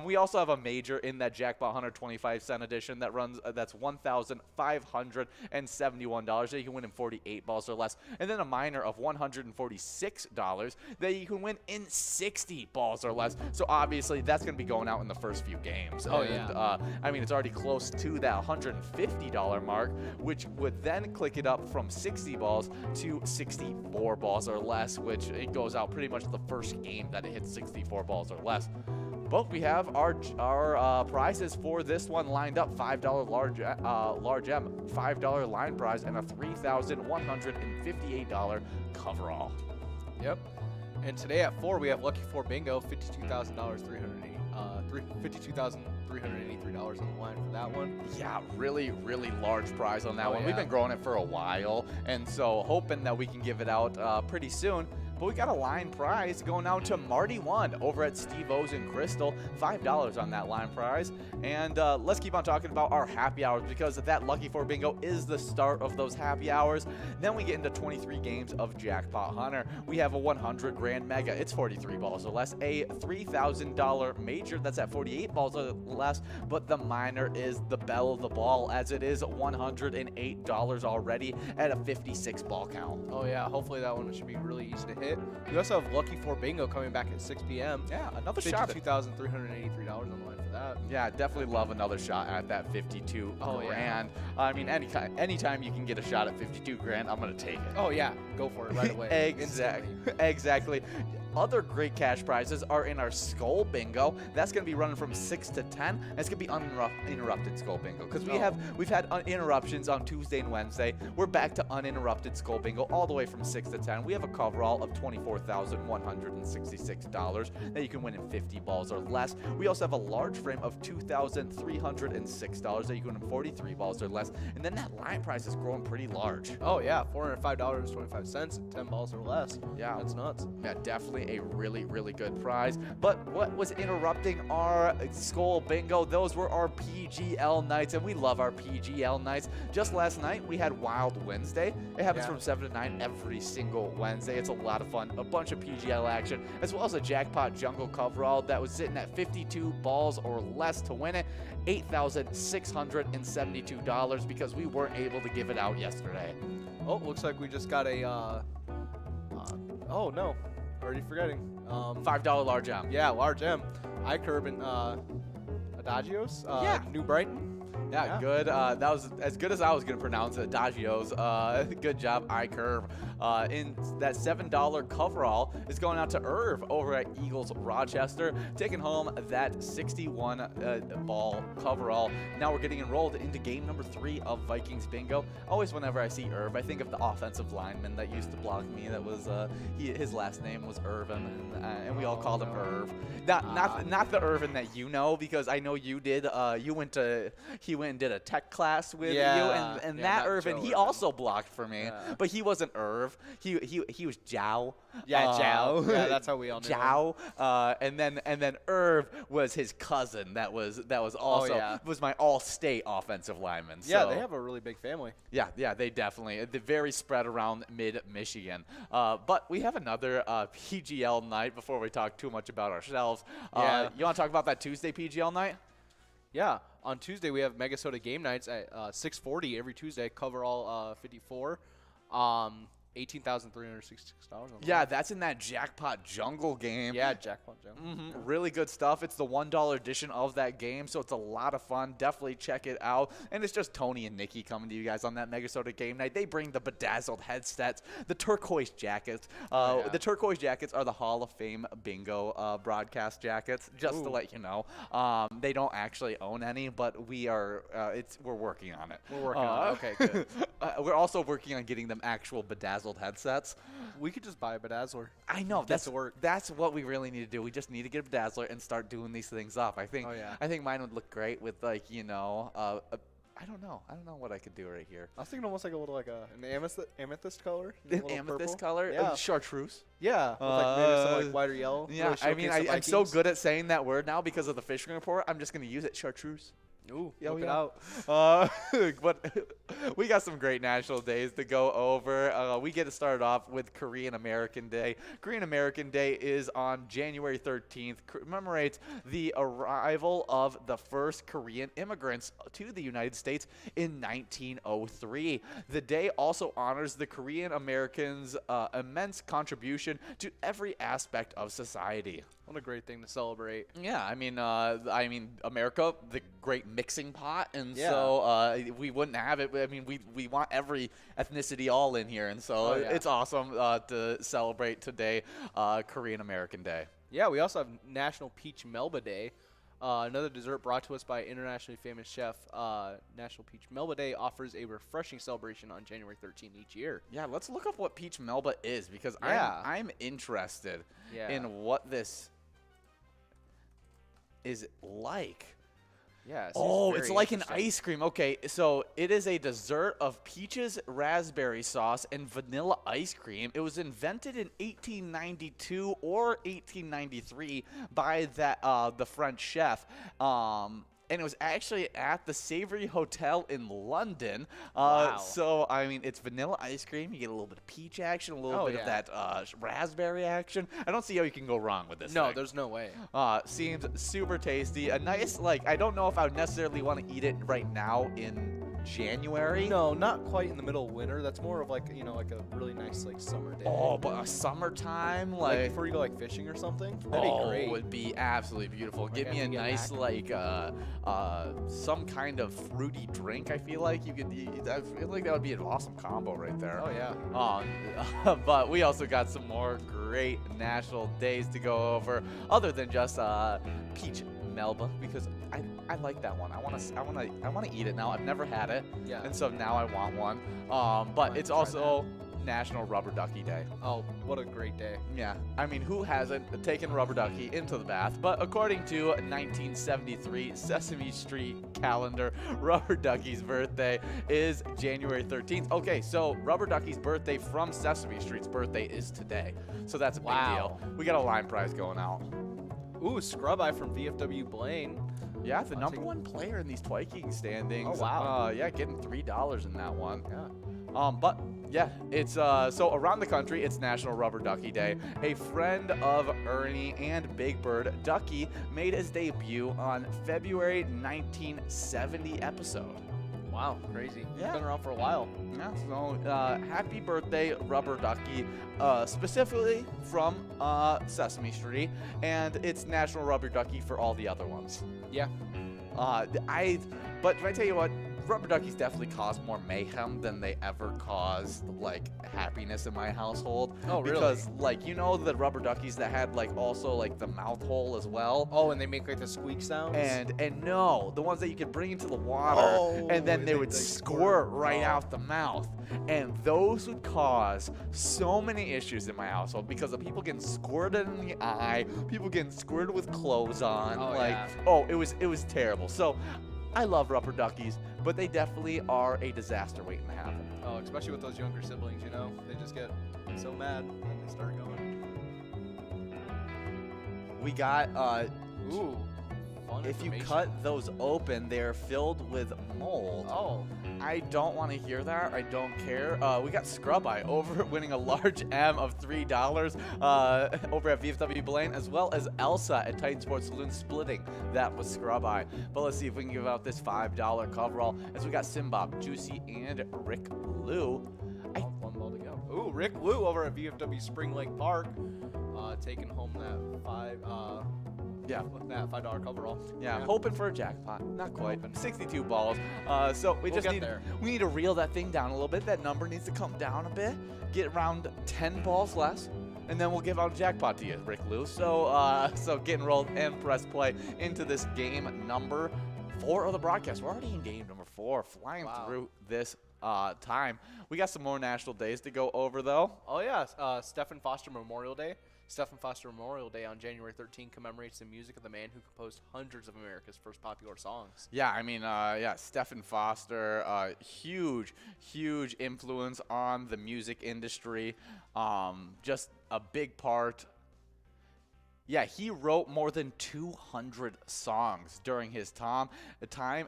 We also have a major in that Jackpot Hunter 25-cent edition that runs. That's $1,571 that you can win in 48 balls or less, and then a minor of $146 that you can win in 60 balls or less. So obviously that's going to be going out in the first few games. I mean, it's already close to that $150 mark, which would then click it up from 60 balls to 64 balls or less, which it goes out pretty much the first game that it hits 64 balls or less. But we have our prizes for this one lined up: $5 large M, $5 line prize, and a $3,158 coverall. Yep. And today at 4 we have Lucky 4 Bingo, $52,383 on the line for that one. Yeah, really, really large prize on that one. Yeah. We've been growing it for a while, and so hoping that we can give it out pretty soon. But we got a line prize going out to Marty One over at Steve O's in Crystal. $5 on that line prize. And let's keep on talking about our happy hours, because that Lucky 4 Bingo is the start of those happy hours. Then we get into 23 games of Jackpot Hunter. We have a 100 grand mega. It's 43 balls or less. A $3,000 major. That's at 48 balls or less. But the minor is the belle of the ball, as it is $108 already at a 56 ball count. Oh yeah, hopefully that one should be really easy to hit. We also have Lucky 4 Bingo coming back at 6 p.m. Yeah, another shot. $52,383 on the line for that. Yeah, definitely love another shot at that 52 grand. Yeah. I mean, anytime you can get a shot at 52 grand, I'm going to take it. Oh yeah, go for it right away. Exactly. other great cash prizes are in our Skull Bingo. That's going to be running from 6 to 10. And it's going to be uninterrupted Skull Bingo because we've had interruptions on Tuesday and Wednesday. We're back to uninterrupted Skull Bingo all the way from 6 to 10. We have a coverall of $24,166 that you can win in 50 balls or less. We also have a large frame of $2,306 that you can win in 43 balls or less. And then that line prize is growing pretty large. Oh yeah, $405.25 at 10 balls or less. Yeah, that's nuts. Yeah, definitely a really, really good prize. But what was interrupting our Skull Bingo? Those were our PGL nights, and we love our PGL nights. Just last night, we had Wild Wednesday. It happens from 7 to 9 every single Wednesday. It's a lot of fun. A bunch of PGL action, as well as a jackpot jungle coverall that was sitting at 52 balls or less to win it. $8,672 because we weren't able to give it out yesterday. Oh, looks like we just got a, oh no, already forgetting. $5 large M. Yeah, large M. iCurve and Adagios, New Brighton. Yeah, good. That was as good as I was going to pronounce it. Adagios. Good job, iCurve. In that $7 coverall is going out to Irv over at Eagles Rochester, taking home that 61 ball coverall. Now we're getting enrolled into game number 3 of Vikings Bingo. Always whenever I see Irv, I think of the offensive lineman that used to block me. That was his last name was Irvin, and we all called him Irv. Not the Irvin that you know, because I know you did. He went and did a tech class with you, and that Irvin, he also blocked for me, but he wasn't Irv. He was Jow. Yeah, Jow. Yeah, that's how we all knew Jow. And then Irv was his cousin. That was also was my all-state offensive lineman. So. Yeah, they have a really big family. Yeah, they definitely. They're very spread around mid-Michigan. But we have another PGL night before we talk too much about ourselves. You want to talk about that Tuesday PGL night? Yeah, on Tuesday we have MegaSota game nights at 6:40 every Tuesday. Coverall 54. $18,366. Yeah, that's in that Jackpot Jungle game. Yeah, Jackpot Jungle. Really good stuff. It's the $1 edition of that game, so it's a lot of fun. Definitely check it out. And it's just Tony and Nikki coming to you guys on that MegaSota game night. They bring the bedazzled headsets, the turquoise jackets. The turquoise jackets are the Hall of Fame Bingo broadcast jackets, just to let you know. They don't actually own any, but we're working on it. We're working on it. Okay, good. We're also working on getting them actual bedazzled headsets. We could just buy a bedazzler. I know, that's what we really need to do. We just need to get a bedazzler and start doing these things up. I think mine would look great with, like, I don't know what I could do right here. I was thinking almost like a little, like an amethyst color. An amethyst color? Yeah. Chartreuse? Yeah. With maybe some like white or yellow. Yeah, I mean, I'm so good at saying that word now because of the fishing report. I'm just going to use it. Chartreuse. Ooh, look it out. But we got some great national days to go over. We get to start off with Korean American Day. Korean American Day is on January 13th, commemorates the arrival of the first Korean immigrants to the United States in 1903. The day also honors the Korean Americans' immense contribution to every aspect of society. What a great thing to celebrate. Yeah, I mean, America, the great mixing pot, and so we wouldn't have it. I mean, we want every ethnicity all in here, and so it's awesome to celebrate today, Korean American Day. Yeah, we also have National Peach Melba Day. Another dessert brought to us by internationally famous chef. National Peach Melba Day offers a refreshing celebration on January 13th each year. Yeah, let's look up what Peach Melba is, because I'm interested in what this is like. Yeah. It's like an ice cream. Okay, so it is a dessert of peaches, raspberry sauce, and vanilla ice cream. It was invented in 1892 or 1893 by the French chef. And it was actually at the Savory Hotel in London. Wow. So, I mean, it's vanilla ice cream. You get a little bit of peach action, a little bit of that raspberry action. I don't see how you can go wrong with this thing. There's no way. Seems super tasty. A nice, I don't know if I would necessarily want to eat it right now in January? No, not quite in the middle of winter. That's more of like, like a really nice like summer day. Oh, but a summertime, like before you go like fishing or something. That'd be great. It would be absolutely beautiful. Give me a nice some kind of fruity drink. I feel like I feel like that would be an awesome combo right there. Oh yeah. But we also got some more great national days to go over, other than just peach Melba, because I like that one. I want to eat it now. I've never had it. Yeah. And so now I want one. But it's also National Rubber Ducky Day. Oh, what a great day. Yeah. I mean, who hasn't taken Rubber Ducky into the bath? But according to 1973 Sesame Street calendar, Rubber Ducky's birthday is January 13th. Okay, so Rubber Ducky's birthday from Sesame Street's birthday is today. So that's a big deal. We got a line prize going out. Ooh, Scrub Eye from VFW Blaine. Yeah, the number one player in these Twiking standings. Oh, wow. Yeah, getting $3 in that one. Yeah. But yeah, it's so around the country, it's National Rubber Ducky Day. A friend of Ernie and Big Bird, Ducky, made his debut on February 1970 episode. Wow, crazy. Yeah. He's been around for a while. Yeah, so happy birthday, Rubber Ducky, specifically from Sesame Street, and it's National Rubber Ducky for all the other ones. Yeah. But if I tell you what, Rubber Duckies definitely caused more mayhem than they ever caused, like, happiness in my household. Oh, really? Because, like, the Rubber Duckies that had, like, also, like, the mouth hole as well? Oh, and they make, like, the squeak sounds? And no, the ones that you could bring into the water, and then they would squirt right out the mouth. And those would cause so many issues in my household because of people getting squirted in the eye, people getting squirted with clothes on. It was terrible. So, I love Rubber Duckies, but they definitely are a disaster waiting to happen. Oh, especially with those younger siblings, they just get so mad when they start going. We got, ooh, fun if you information. cut those open, they're filled with mold. Oh. I don't want to hear that. I don't care. We got Scrub Eye over winning a large M of $3 over at VFW Blaine, as well as Elsa at Titan Sports Saloon splitting that with Scrub Eye. But let's see if we can give out this $5 coverall, as we got Simbob, Juicy, and Rick Lou. One ball to go. Ooh, Rick Lou over at VFW Spring Lake Park, taking home that that $5 coverall. Yeah, hoping for a jackpot. Not quite. 62 balls. So we need to reel that thing down a little bit. That number needs to come down a bit. Get around 10 balls less, and then we'll give out a jackpot to you, Rick Lou. So get enrolled and press play into this game number 4 of the broadcast. We're already in game number 4, flying through this time. We got some more national days to go over, though. Oh yeah, Stephen Foster Memorial Day. Stephen Foster Memorial Day on January 13 commemorates the music of the man who composed hundreds of America's first popular songs. Yeah, I mean, Stephen Foster, huge influence on the music industry. Just a big part. Yeah, he wrote more than 200 songs during his time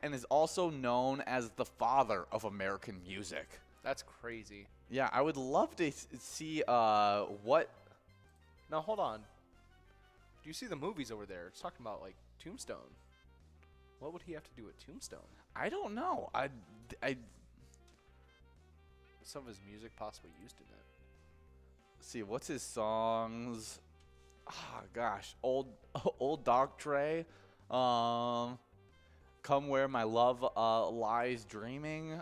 and is also known as the father of American music. That's crazy. Yeah, I would love to see what... Now, hold on. Do you see the movies over there? It's talking about, like, Tombstone. What would he have to do with Tombstone? I don't know. Some of his music possibly used in it. Let's see, what's his songs? Oh, gosh. Old Dog Tray. Come Where My Love Lies Dreaming.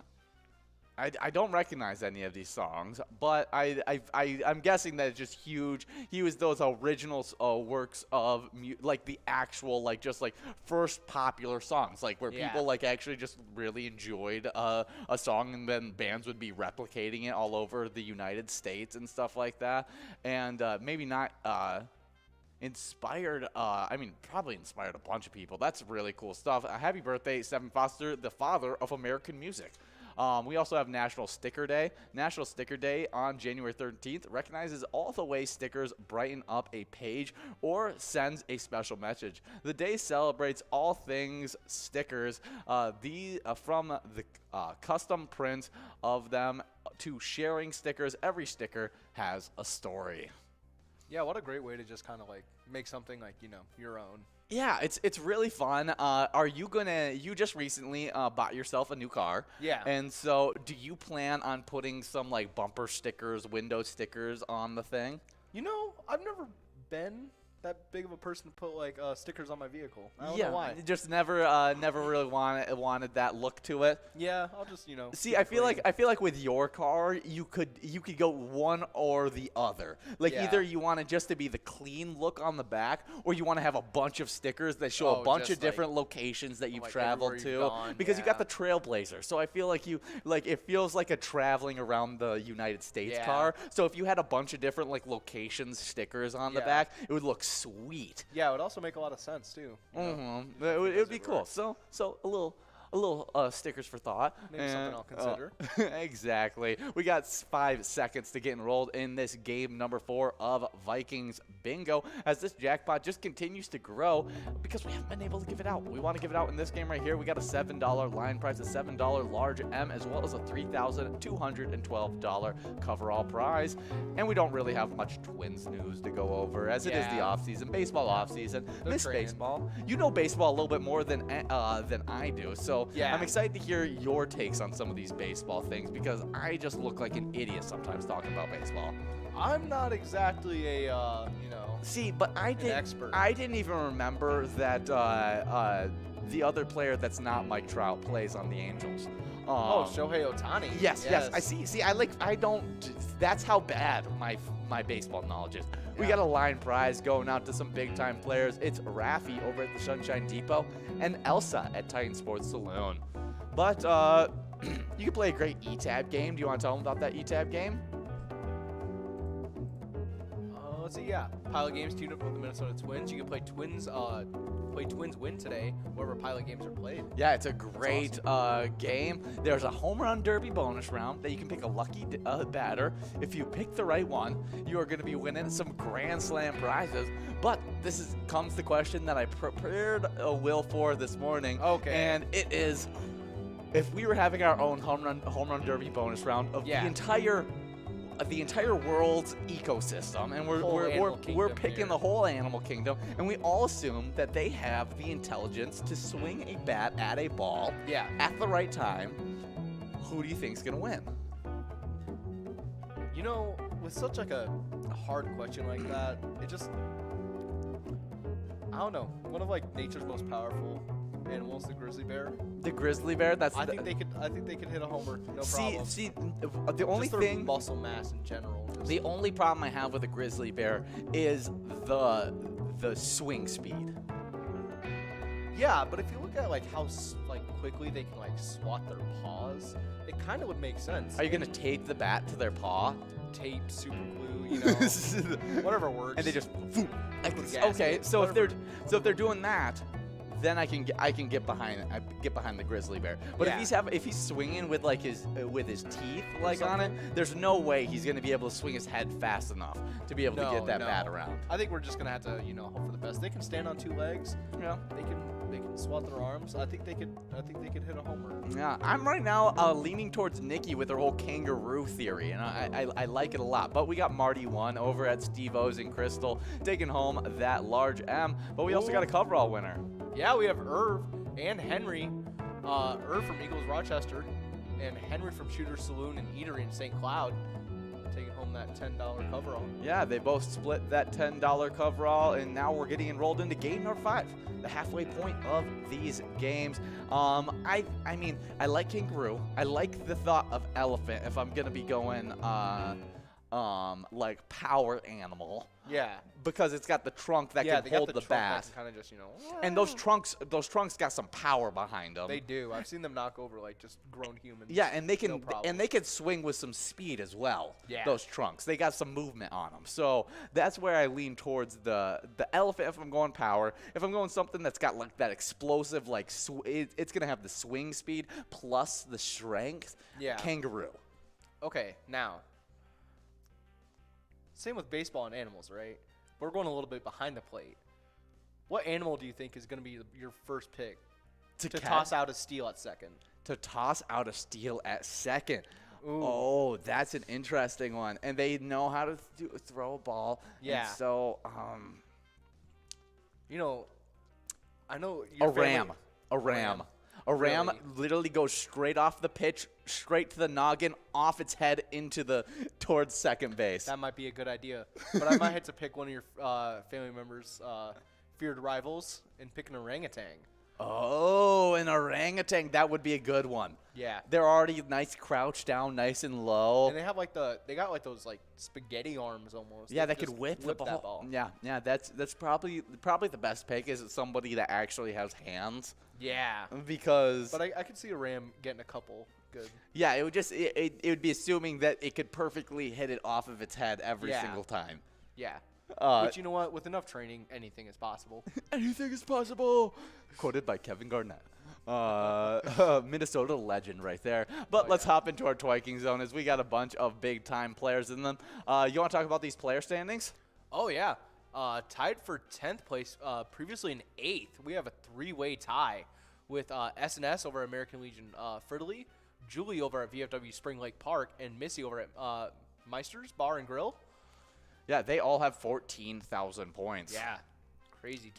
I don't recognize any of these songs, but I'm guessing that it's just huge. He was those original works of like the actual just first popular songs, like where people like actually just really enjoyed a song, and then bands would be replicating it all over the United States and stuff like that, and maybe not inspired, probably inspired a bunch of people. That's really cool stuff. Happy birthday, Stephen Foster, the father of American music. We also have National Sticker Day. National Sticker Day on January 13th recognizes all the ways stickers brighten up a page or sends a special message. The day celebrates all things stickers, from the custom prints of them to sharing stickers. Every sticker has a story. Yeah, what a great way to just kind of like make something like, your own. Yeah, it's really fun. Are you you just recently bought yourself a new car. Yeah. And so do you plan on putting some like bumper stickers, window stickers on the thing? You know, I've never been that big of a person to put like stickers on my vehicle. I don't know why. Just never really wanted that look to it. Yeah, I'll just, you know. See, I feel like with your car, you could go one or the other. Like Yeah. either you want it just to be the clean look on the back, or you want to have a bunch of stickers that show a bunch of just, different locations that you've like, traveled everywhere to. you've gone, Because you got yeah. the Trailblazer, so I feel like it feels like a traveling around the United States Yeah. car. So if you had a bunch of different like locations stickers on the Yeah. back, it would look sweet. Yeah, it would also make a lot of sense too. you know? Mm-hmm. It would be cool. work. So a little stickers for thought. Maybe something I'll consider. Exactly. We got 5 seconds to get enrolled in this game number 4 of Vikings Bingo as this jackpot just continues to grow because we haven't been able to give it out. We want to give it out in this game right here. We got a $7 line prize, a $7 large M, as well as a $3,212 coverall prize. And we don't really have much Twins news to go over as it is the Yeah. off-season, baseball off-season. They're Miss training. baseball. You know baseball a little bit more than I do, so Yeah. I'm excited to hear your takes on some of these baseball things because I just look like an idiot sometimes talking about baseball. I'm not exactly a, you know, See, but I expert. didn't even remember that the other player that's not Mike Trout plays on the Angels. Shohei Ohtani. Yes. I see. That's how bad my baseball knowledge is. We Yeah. got a line prize going out to some big time players. It's Rafi over at the Sunshine Depot and Elsa at Titan Sports Saloon. But you can play a great E-Tab game. Do you want to tell them about that E-Tab game? Let's see. Yeah, Pilot Games teamed up with the Minnesota Twins. You can play Twins Win today, wherever Pilot Games are played. Yeah, it's a great game. There's a home run derby bonus round that you can pick a lucky batter. If you pick the right one, you are going to be winning some Grand Slam prizes. But comes the question that I prepared Will for this morning. Okay. And it is, if we were having our own home run derby bonus round of the entire world's ecosystem, and we're picking here. the whole animal kingdom, and we all assume that they have the intelligence to swing a bat at a ball Yeah. at the right time. Who do you think's gonna win? You know, with such like a hard question like that, it just, I don't know. One of like nature's most powerful animals, the grizzly bear. The grizzly bear. I think they could hit a homer, no problem. See, the only Just their thing, muscle mass in general. Just, the only problem I have with a grizzly bear is the swing speed. yeah, but if you look at like how quickly they can like swat their paws, it kind of would make sense. Are you gonna tape the bat to their paw? Tape, super glue, you know, whatever works. And they just Liquid gas, okay. So whatever. if they're doing that, then I can get behind the grizzly bear. But Yeah. if he's swinging with like his teeth like on it, something. there's no way he's gonna be able to swing his head fast enough to be able to get that bat around. I think we're just gonna have to, you know, hope for the best. They can stand on 2 legs. Yeah. They can swat their arms. I think they could hit a homer. Yeah, I'm right now leaning towards Nikki with her whole kangaroo theory, and I like it a lot. But we got Marty 1 over at Steve O's and Crystal taking home that large M. But we also got a coverall winner. Yeah, we have Irv and Henry. Irv from Eagles Rochester, and Henry from Shooter Saloon and Eatery in St. Cloud, taking home that $10 coverall. Yeah, they both split that $10 coverall, and now we're getting enrolled into game number 5, the halfway point of these games. I mean, I like kangaroo. I like the thought of elephant if I'm gonna be going like power animal. Yeah. Because it's got the trunk that can hold the bat. Kind of just, you know. And those trunks got some power behind them. They do. I've seen them knock over like just grown humans. Yeah, and they No can problem. swing with some speed as well. Yeah. Those trunks, they got some movement on them. So that's where I lean towards the elephant if I'm going power. If I'm going something that's got like that explosive, like it's gonna have the swing speed plus the strength. Yeah. Kangaroo. Okay, now. Same with baseball and animals, right? We're going a little bit behind the plate. What animal do you think is going to be your first pick to toss out a steal at second? To toss out a steal at second. Ooh. Oh, that's an interesting one. And they know how to throw a ball. Yeah. And so, You know, I know A your ram. family- A ram. A ram Really? literally goes straight off the pitch, straight to the noggin, off its head towards second base. That might be a good idea. But I might have to pick one of your family members' feared rivals and pick an orangutan. Oh, an orangutan. That would be a good one. Yeah. They're already nice crouched down, nice and low. And they have they got like those like spaghetti arms almost. Yeah, They that just could whip the that ball. Yeah, that's probably the best pick is somebody that actually has hands. Yeah. Because But I could see a ram getting a couple good. yeah, it would just it would be assuming that it could perfectly hit it off of its head every Yeah. single time. Yeah. Uh, But you know what? With enough training, anything is possible. Anything is possible. Quoted by Kevin Garnett. Minnesota legend right there. But let's hop into our Twiking zone as we got a bunch of big-time players in them. You want to talk about these player standings? Oh, yeah. Tied for 10th place, previously in 8th. We have a 3-way tie with S&S over at American Legion Vitaly, Julie over at VFW Spring Lake Park, and Missy over at Meister's Bar and Grill. Yeah, they all have 14,000 points. Yeah. Crazy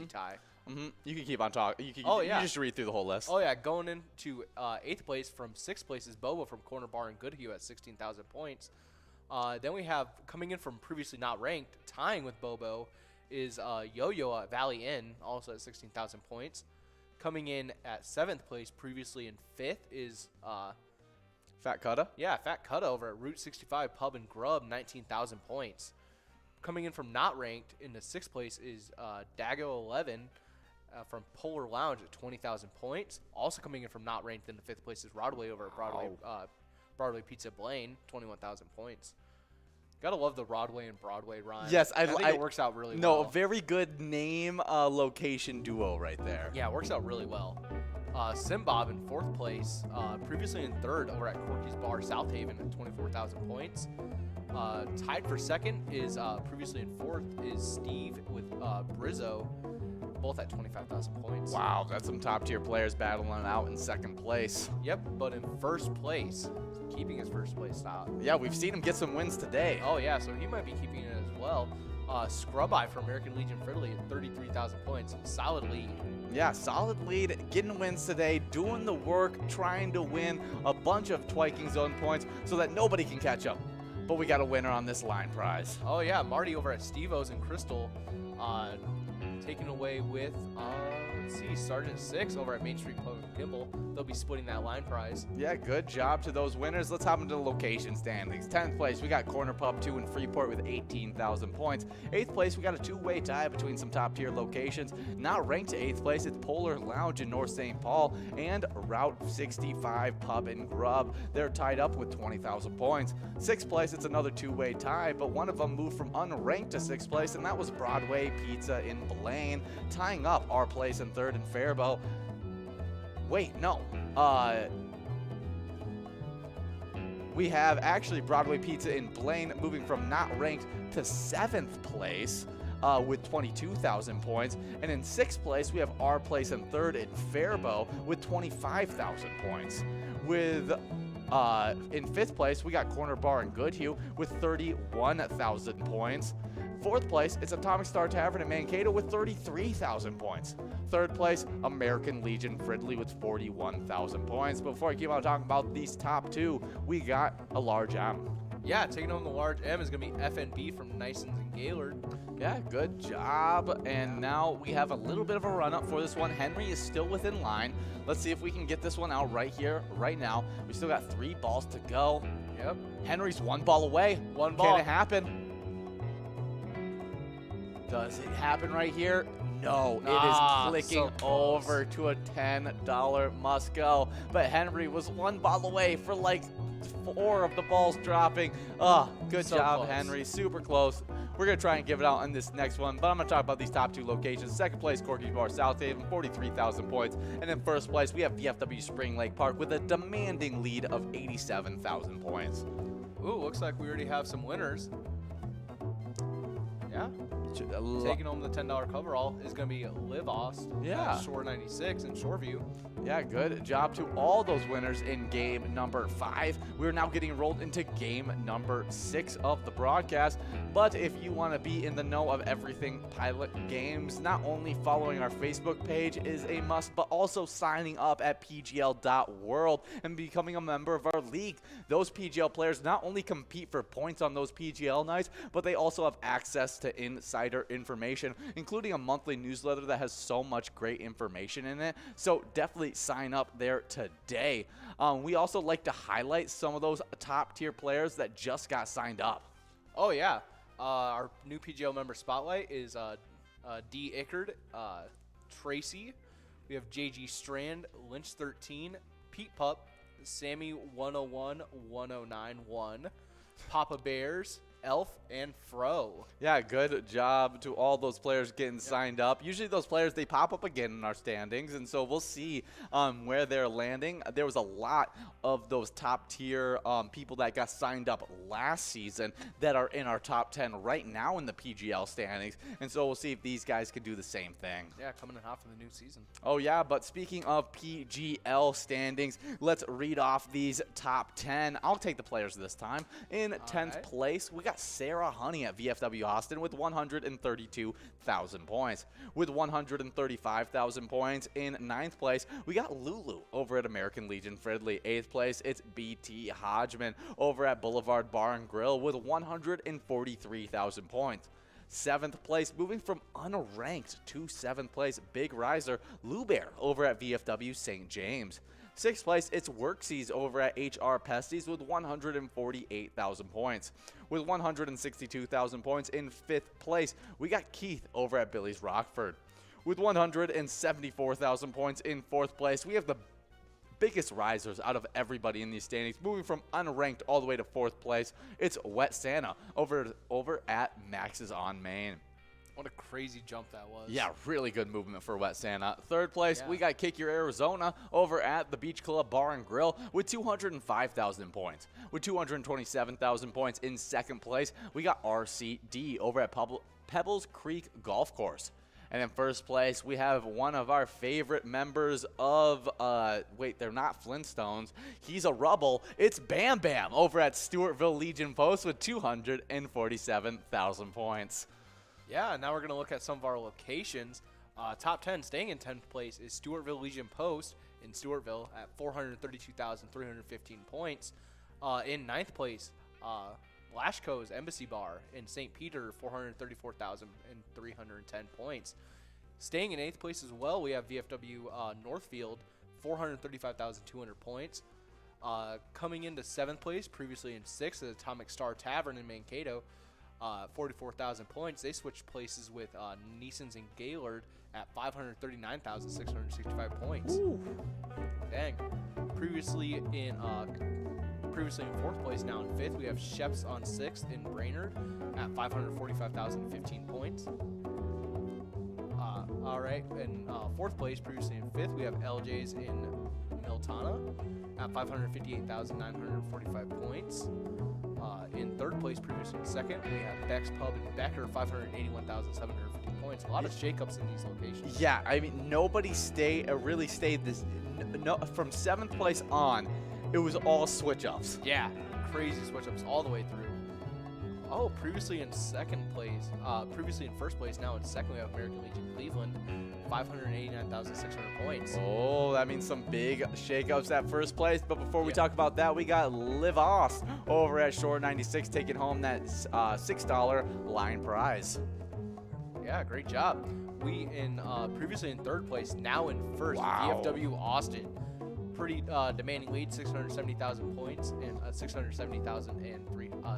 tie. You can keep on talking. You just read through the whole list. Oh, yeah. Going into 8th place from 6th place is Bobo from Corner Bar and Goodhue at 16,000 points. Then we have, coming in from previously not ranked, tying with Bobo, is Yo-Yo at Valley Inn, also at 16,000 points. Coming in at 7th place, previously in 5th, is Fat Cutta? Fat Cutta over at Route 65 Pub and Grub, 19,000 points. Coming in from not ranked in the 6th place is Dago 11 from Polar Lounge at 20,000 points. Also coming in from not ranked in the 5th place is Broadway over at Broadway Pizza Blaine, 21,000 points. Gotta love the Broadway and Broadway rhyme. Yes, I think it works out really well. No, very good name location duo right there. Yeah, it works out really well. Simbob in 4th place, previously in 3rd over at Corky's Bar South Haven at 24,000 points. Tied for 2nd is previously in 4th is Steve with Brizzo, both at 25,000 points. Wow, that's some top tier players battling out in 2nd place. Yep, but in 1st place, keeping his 1st place stop. Yeah, we've seen him get some wins today. Oh yeah, so he might be keeping it as well. Scrub Eye from American Legion Vitaly at 33,000 points, solid lead. Yeah, solid lead, getting wins today, doing the work, trying to win a bunch of Twiking Zone points so that nobody can catch up. But we got a winner on this line prize. Oh yeah, Marty over at Steve-O's and Crystal, taking away with, let's see, Sergeant 6 over at Main Street Pub and Kimball. They'll be splitting that line prize. Yeah, good job to those winners. Let's hop into the location standings. 10th place, we got Corner Pub 2 in Freeport with 18,000 points. 8th place, we got a 2-way tie between some top tier locations. Not ranked to 8th place, it's Polar Lounge in North St. Paul and Route 65 Pub and Grub. They're tied up with 20,000 points. 6th place, it's another 2-way tie, but one of them moved from unranked to 6th place, and that was Broadway Pizza in Blaine, tying up our place in 3rd in Faribault. Wait, no. We have actually Broadway Pizza in Blaine moving from not ranked to 7th place with 22,000 points. And in 6th place, we have our place in 3rd in Faribault with 25,000 points. With in 5th place, we got Corner Bar in Goodhue with 31,000 points. 4th place, it's Atomic Star Tavern in Mankato with 33,000 points. 3rd place, American Legion Vitaly with 41,000 points. But before I keep on talking about these top 2, we got a large M. Yeah, taking home the large M is going to be FNB from Nisons and Gaylord. Yeah, good job. And now we have a little bit of a run-up for this one. Henry is still within line. Let's see if we can get this one out right here, right now. We still got 3 balls to go. Yep. Henry's 1 ball away. One ball. Can it happen? Does it happen right here? No, it is clicking so over to a $10 must go. But Henry was 1 ball away for like 4 of the balls dropping. Good So job, close. Henry. Super close. We're going to try and give it out on this next one, but I'm going to talk about these top 2 locations. 2nd place, Corky's Bar South Haven, 43,000 points. And in 1st place, we have VFW Spring Lake Park with a demanding lead of 87,000 points. Ooh, looks like we already have some winners. Yeah? Taking home the $10 coverall is going to be Liv Ost Yeah. at Shore 96 in Shoreview. Yeah, good job to all those winners in game number 5. We're now getting rolled into game number 6 of the broadcast. But if you want to be in the know of everything Pilot Games, not only following our Facebook page is a must, but also signing up at pgl.world and becoming a member of our league. Those PGL players not only compete for points on those PGL nights, but they also have access to insider information, including a monthly newsletter that has so much great information in it. So definitely sign up there today. We also like to highlight some of those top tier players that just got signed up. Oh, yeah. Our new PGO member spotlight is D. Ickard, Tracy. We have JG Strand, Lynch 13, Pete Pup, Sammy 101, 1091, Papa Bears, Elf, and Fro. Yeah, good job to all those players getting signed up. Usually those players, they pop up again in our standings, and so we'll see where they're landing. There was a lot of those top tier people that got signed up last season that are in our top 10 right now in the PGL standings, and so we'll see if these guys can do the same thing. Yeah, coming in hot for the new season. Oh yeah, but speaking of PGL standings, let's read off these top 10. I'll take the players this time. In 10th place, we got Sarah Honey at VFW Austin with 132,000 points. With 135,000 points in 9th place, we got Lulu over at American Legion Fridley. 8th place, it's BT Hodgman over at Boulevard Bar and Grill with 143,000 points. 7th place, moving from unranked to 7th place, Big Riser Lou Bear over at VFW St. James. 6th place, it's Worksies over at HR Pesties with 148,000 points. With 162,000 points in 5th place, we got Keith over at Billy's Rockford. With 174,000 points in 4th place, we have the biggest risers out of everybody in these standings, moving from unranked all the way to 4th place. It's Wet Santa over at Max's on Main. What a crazy jump that was. Yeah, really good movement for Wet Santa. 3rd place, we got Kick Your Arizona over at the Beach Club Bar and Grill with 205,000 points. With 227,000 points in 2nd place, we got RCD over at Pebbles Creek Golf Course. And in 1st place, we have one of our favorite members of, wait, they're not Flintstones. He's a Rubble. It's Bam Bam over at Stewartville Legion Post with 247,000 points. Yeah, now we're going to look at some of our locations. Top 10, staying in 10th place, is Stewartville Legion Post in Stewartville at 432,315 points. In 9th place, Lashko's Embassy Bar in St. Peter, 434,310 points. Staying in 8th place as well, we have VFW Northfield, 435,200 points. Coming into 7th place, previously in 6th, is Atomic Star Tavern in Mankato, 44,000 points. They switched places with Neeson's and Gaylord at 539,665 points. Ooh. Dang. Previously in 4th place, now in 5th, we have Sheps on 6th in Brainerd at 545,015 points. All right, in 4th place, previously in 5th, we have LJ's in Miltana at 558,945 points. In 3rd place, previously in 2nd, we have Beck's Pub in Becker, 581,750 points. A lot of shakeups in these locations. Yeah, I mean, nobody really stayed this. No, from 7th place on, it was all switch-ups. Yeah, crazy switch-ups all the way through. Oh, previously in 2nd place, previously in 1st place, now in 2nd, we have American Legion Cleveland, 589,600 points. Oh, that means some big shakeups at 1st place. But before we talk about that, we got Liv Ost over at Shore 96 taking home that $6 line prize. Yeah, great job. We in previously in 3rd place, now in 1st, Wow. VFW Austin. Pretty demanding lead, 670,000 points and 670,000 and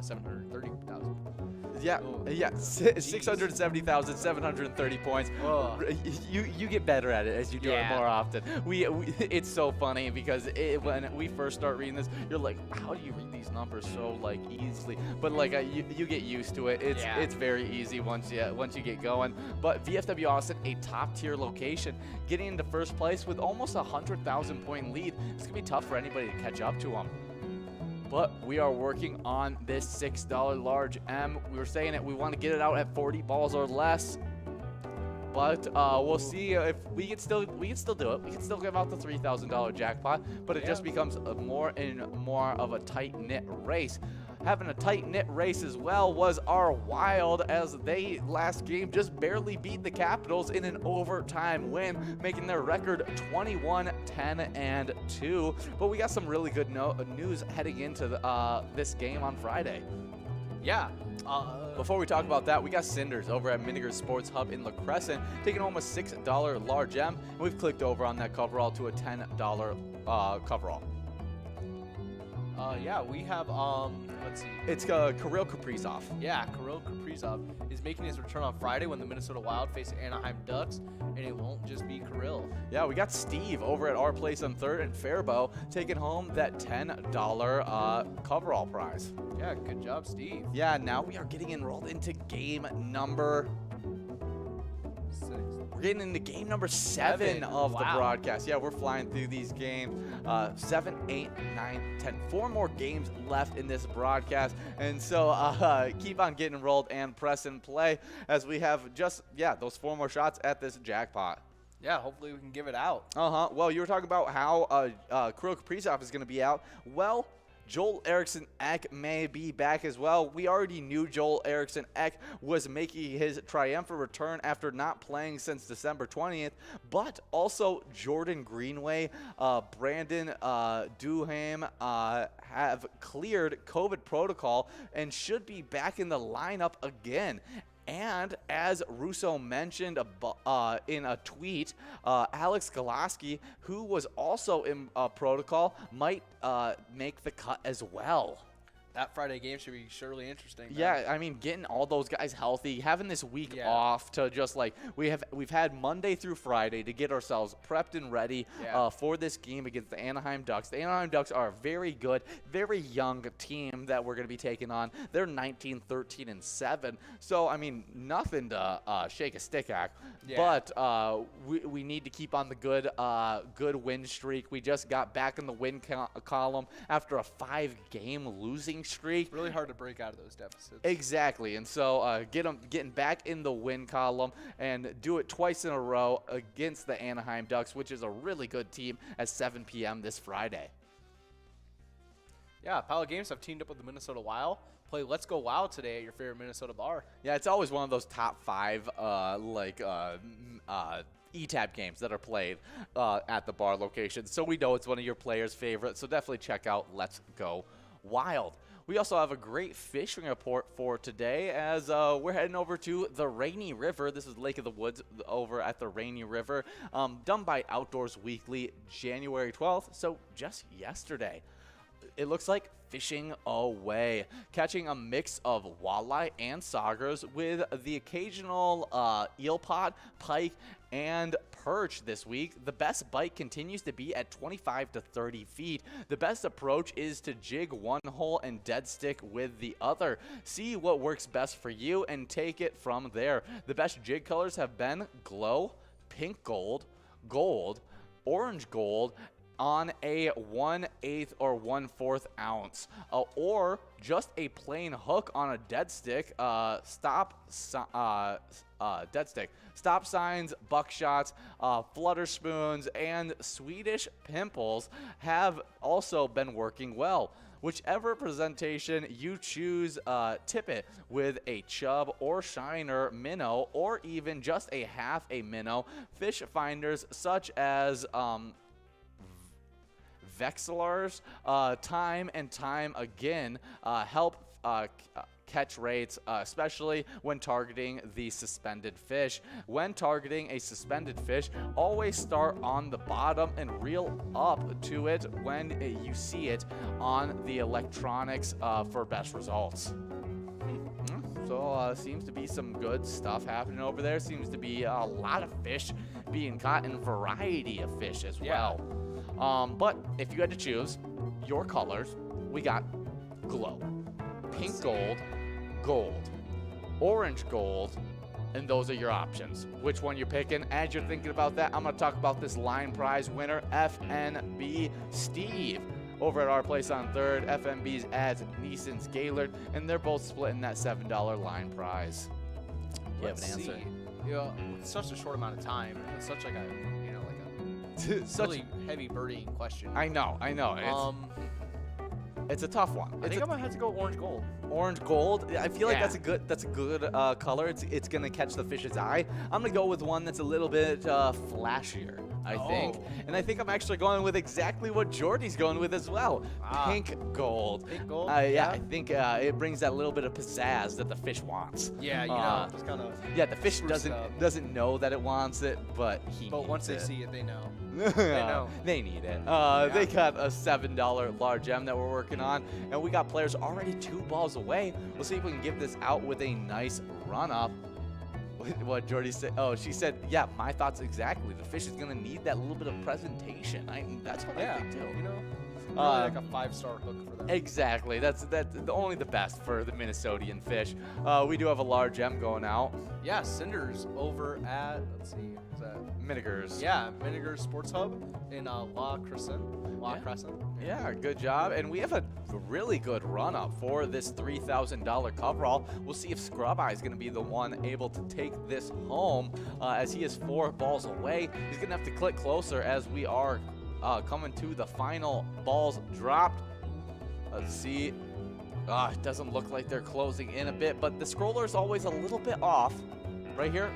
730,000. Yeah, Oh, yeah, 670,730 points. Oh. You get better at it as you do it more often. It's so funny because when we first start reading this, you're like, how do you read these numbers so like easily? But like you get used to it. It's very easy once you get going. But VFW Austin, a top tier location, getting into 1st place with almost a 100,000 point lead. It's gonna be tough for anybody to catch up to them. but we are working on this $6 large M. We were saying it, we want to get it out at 40 balls or less. But we'll see if we can still do it. We can still give out the $3,000 jackpot, but it just becomes more and more of a tight-knit race. Having a tight-knit race as well was our Wild, as they last game just barely beat the Capitals in an overtime win, making their record 21-10-2. But we got some really good news heading into this game on Friday. Yeah. Before we talk about that, we got Cinders over at Miniger Sports Hub in La Crescent, taking home a $6 large M, and we've clicked over on that coverall to a $10 coverall. Yeah, we have, let's see. It's Kirill Kaprizov. Yeah, Kirill Kaprizov is making his return on Friday when the Minnesota Wild face Anaheim Ducks, and it won't just be Kirill. Yeah, we got Steve over at Our Place on 3rd and Faribault taking home that $10 coverall prize. Yeah, good job, Steve. Yeah, now we are getting enrolled into game number 6. We're getting into game number 7 of the broadcast. Yeah, we're flying through these games. 7, 8, 9, 10. 4 more games left in this broadcast. And so keep on getting enrolled and press and play as we have just, those 4 more shots at this jackpot. Yeah, hopefully we can give it out. Well, you were talking about how Kirill Kaprizov is going to be out. Well, Joel Eriksson Ek may be back as well. We already knew Joel Eriksson Ek was making his triumphant return after not playing since December 20th, but also Jordan Greenway, Brandon Duham have cleared COVID protocol and should be back in the lineup again. And as Russo mentioned in a tweet, Alex Golaski, who was also in protocol, might make the cut as well. That Friday game should be surely interesting. Yeah, I mean, getting all those guys healthy, having this week off to just like we've had Monday through Friday to get ourselves prepped and ready for this game against the Anaheim Ducks. The Anaheim Ducks are a very good, very young team that we're going to be taking on. They're 19, 13, and 7. So I mean, nothing to shake a stick at. Yeah. But we need to keep on the good win streak. We just got back in the win column after a 5-game losing streak. Really hard to break out of those deficits. Exactly, and so getting back in the win column and do it twice in a row against the Anaheim Ducks, which is a really good team, at 7 p.m. this Friday. Yeah, Pilot Games have teamed up with the Minnesota Wild. Play Let's Go Wild today at your favorite Minnesota bar. Yeah, it's always one of those top 5 E-Tab games that are played at the bar location. So we know it's one of your players' favorites. So definitely check out Let's Go Wild. We also have a great fishing report for today as we're heading over to the Rainy River. This is Lake of the Woods over at the Rainy River, done by Outdoors Weekly, January 12th, so just yesterday. It looks like fishing away, catching a mix of walleye and saugers with the occasional eelpot, pike, and perch this week. The best bite continues to be at 25 to 30 feet. The best approach is to jig one hole and dead stick with the other. See what works best for you and take it from there. The best jig colors have been glow, pink gold, gold, orange gold, on a 1/8 or 1/4 ounce, or just a plain hook on a dead stick. Dead stick. Stop signs, buckshots, flutter spoons, and Swedish pimples have also been working well. Whichever presentation you choose, tip it with a chub or shiner minnow, or even just a half a minnow. Fish finders such as Vexilars, time and time again, help catch rates, especially when targeting the suspended fish. When targeting a suspended fish, always start on the bottom and reel up to it when you see it on the electronics for best results. So seems to be some good stuff happening over there. Seems to be a lot of fish being caught, and variety of fish as well. But if you had to choose your colors, we got glow, pink gold, gold, orange gold, and those are your options. Which one you're picking? As you're thinking about that, I'm going to talk about this line prize winner, FNB Steve. Over at our place on 3rd, FMB's adds Neeson's Gaylord, and they're both splitting that $7 line prize. You have an answer? See. You know, with such a short amount of time, it's such like a really heavy birdieing question. I know. It's a tough one. I think I'm gonna have to go orange gold. Orange gold. I feel like that's a good color. It's gonna catch the fish's eye. I'm gonna go with one that's a little bit flashier, I think. And I think I'm actually going with exactly what Jordy's going with as well. Pink gold. Pink gold. Yeah, I think it brings that little bit of pizzazz that the fish wants. Yeah, just kind of. Yeah, the fish doesn't know that it wants it, but once they see it, they know. They know. They need it. They got a $7 large M that we're working on, and we got players already 2 balls away. We'll see if we can give this out with a nice run-up. What Jordy said? Oh, she said, yeah, my thoughts exactly. The fish is going to need that little bit of presentation. That's what I think, too. You know? Really like a 5-star hook for them. Exactly. That's only the best for the Minnesotan fish. We do have a large M going out. Yeah, Cinders over at, let's see, what's that? Minigers. Yeah, Minigers Sports Hub in La Crescent. Yeah, good job. And we have a really good run-up for this $3,000 coverall. We'll see if Scrub Eye is going to be the one able to take this home as he is 4 balls away. He's going to have to click closer as we are coming to the final balls dropped. Let's see. It doesn't look like they're closing in a bit, but the scroller is always a little bit off. Right here,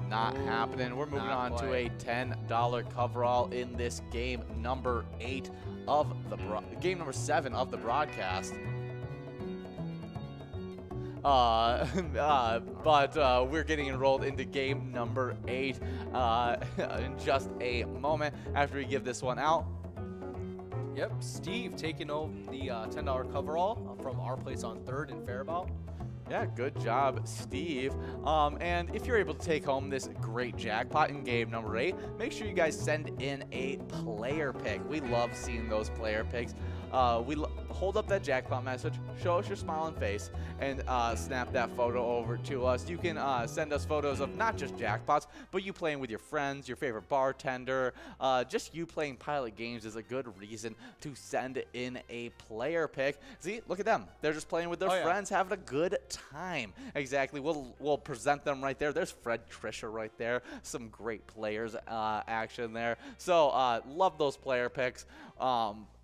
not happening. We're moving on to a $10 coverall in this game number 8 of the game number 7 of the broadcast. But we're getting enrolled into game number 8 in just a moment after we give this one out. Yep, Steve taking over the $10 coverall from our place on 3rd in Faribault. Yeah, good job, Steve. And if you're able to take home this great jackpot in game number 8, make sure you guys send in a player pick. We love seeing those player picks. Hold up that jackpot message, show us your smiling face, and snap that photo over to us. You can send us photos of not just jackpots, but you playing with your friends, your favorite bartender. Just you playing Pilot games is a good reason to send in a player pick. See, look at them. They're just playing with their friends, having a good time. Exactly. We'll present them right there. There's Fred Trisha right there. Some great players action there. So love those player picks.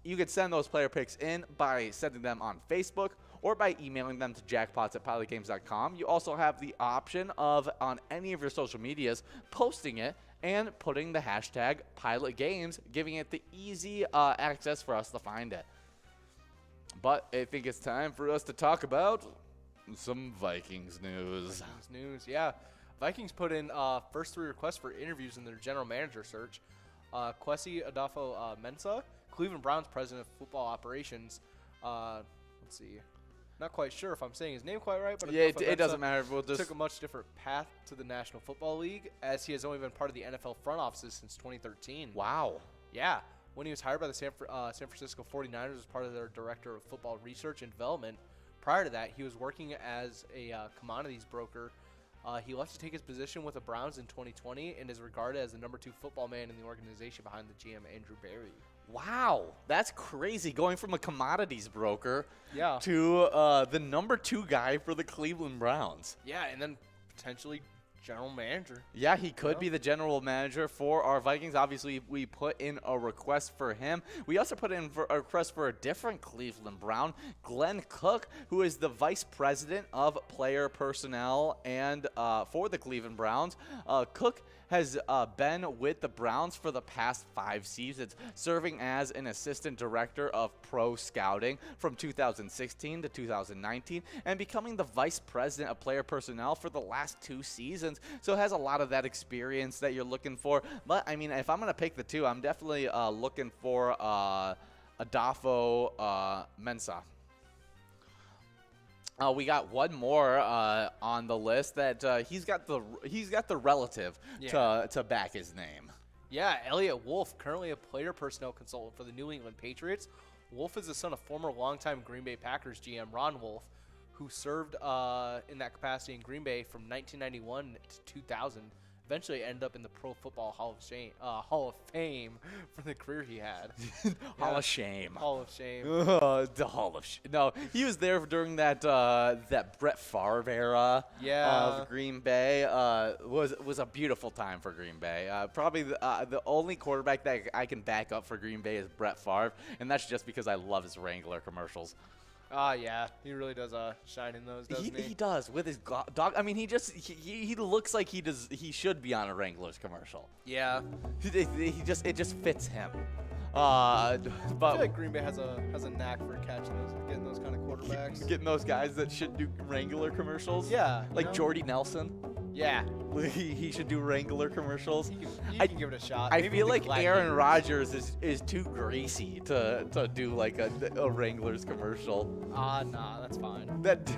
You can send those player picks in by sending them on Facebook or by emailing them to jackpots@pilotgames.com. You also have the option of, on any of your social medias, posting it and putting the hashtag PilotGames, giving it the easy access for us to find it. But I think it's time for us to talk about some Vikings news. Yeah. Vikings put in first 3 requests for interviews in their general manager search. Kwesi Adolfo-Mensah, Cleveland Browns president of football operations. Let's see. Not quite sure if I'm saying his name quite right, but yeah, it doesn't matter. We'll just took a much different path to the National Football League, as he has only been part of the NFL front offices since 2013. Wow. Yeah. When he was hired by the San Francisco 49ers as part of their director of football research and development, prior to that, he was working as a commodities broker. He left to take his position with the Browns in 2020 and is regarded as the number 2 football man in the organization behind the GM Andrew Berry. Wow, that's crazy. Going from a commodities broker to the number 2 guy for the Cleveland Browns. Yeah, and then potentially general manager. Yeah, he could be the general manager for our Vikings. Obviously, we put in a request for him. We also put in a request for a different Cleveland Brown, Glenn Cook, who is the vice president of player personnel and for the Cleveland Browns. Cook has been with the Browns for the past 5 seasons, serving as an assistant director of pro scouting from 2016 to 2019 and becoming the vice president of player personnel for the last 2 seasons. So has a lot of that experience that you're looking for. But, I mean, if I'm going to pick the 2, I'm definitely looking for Adolfo-Mensah. We got one more on the list that he's got the relative to back his name. Yeah, Elliott Wolf, currently a player personnel consultant for the New England Patriots. Wolf is the son of former longtime Green Bay Packers GM Ron Wolf, who served in that capacity in Green Bay from 1991 to 2000 eventually ended up in the Pro Football Hall of Fame for the career he had. Hall of Shame. Hall of Shame. The Hall of Shame. No, he was there during that that Brett Favre era of Green Bay. Was a beautiful time for Green Bay. Probably the only quarterback that I can back up for Green Bay is Brett Favre, and that's just because I love his Wrangler commercials. Yeah, he really does shine in those, doesn't he? He does with his dog. I mean, he looks like he does. He should be on a Wranglers commercial. Yeah. It just fits him. But I feel like Green Bay has a knack for getting those kind of quarterbacks. Getting those guys that should do Wrangler commercials. Yeah. Like Jordy Nelson. Yeah. He should do Wrangler commercials. He can give it a shot. I feel like Aaron Rodgers is too greasy to do like a Wranglers commercial. Nah, that's fine. That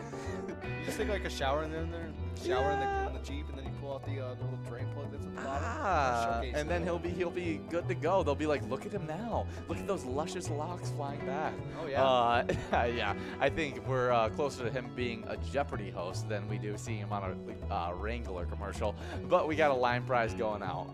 You just take like a shower in there, in the Jeep, and then you pull out the little drain plug that's at the bottom. And then he'll be good to go. They'll be like, look at him now. Look at those luscious locks flying back. Oh yeah. Yeah. I think we're closer to him being a Jeopardy host than we do seeing him on a Wrangler commercial. But we got a line prize going out.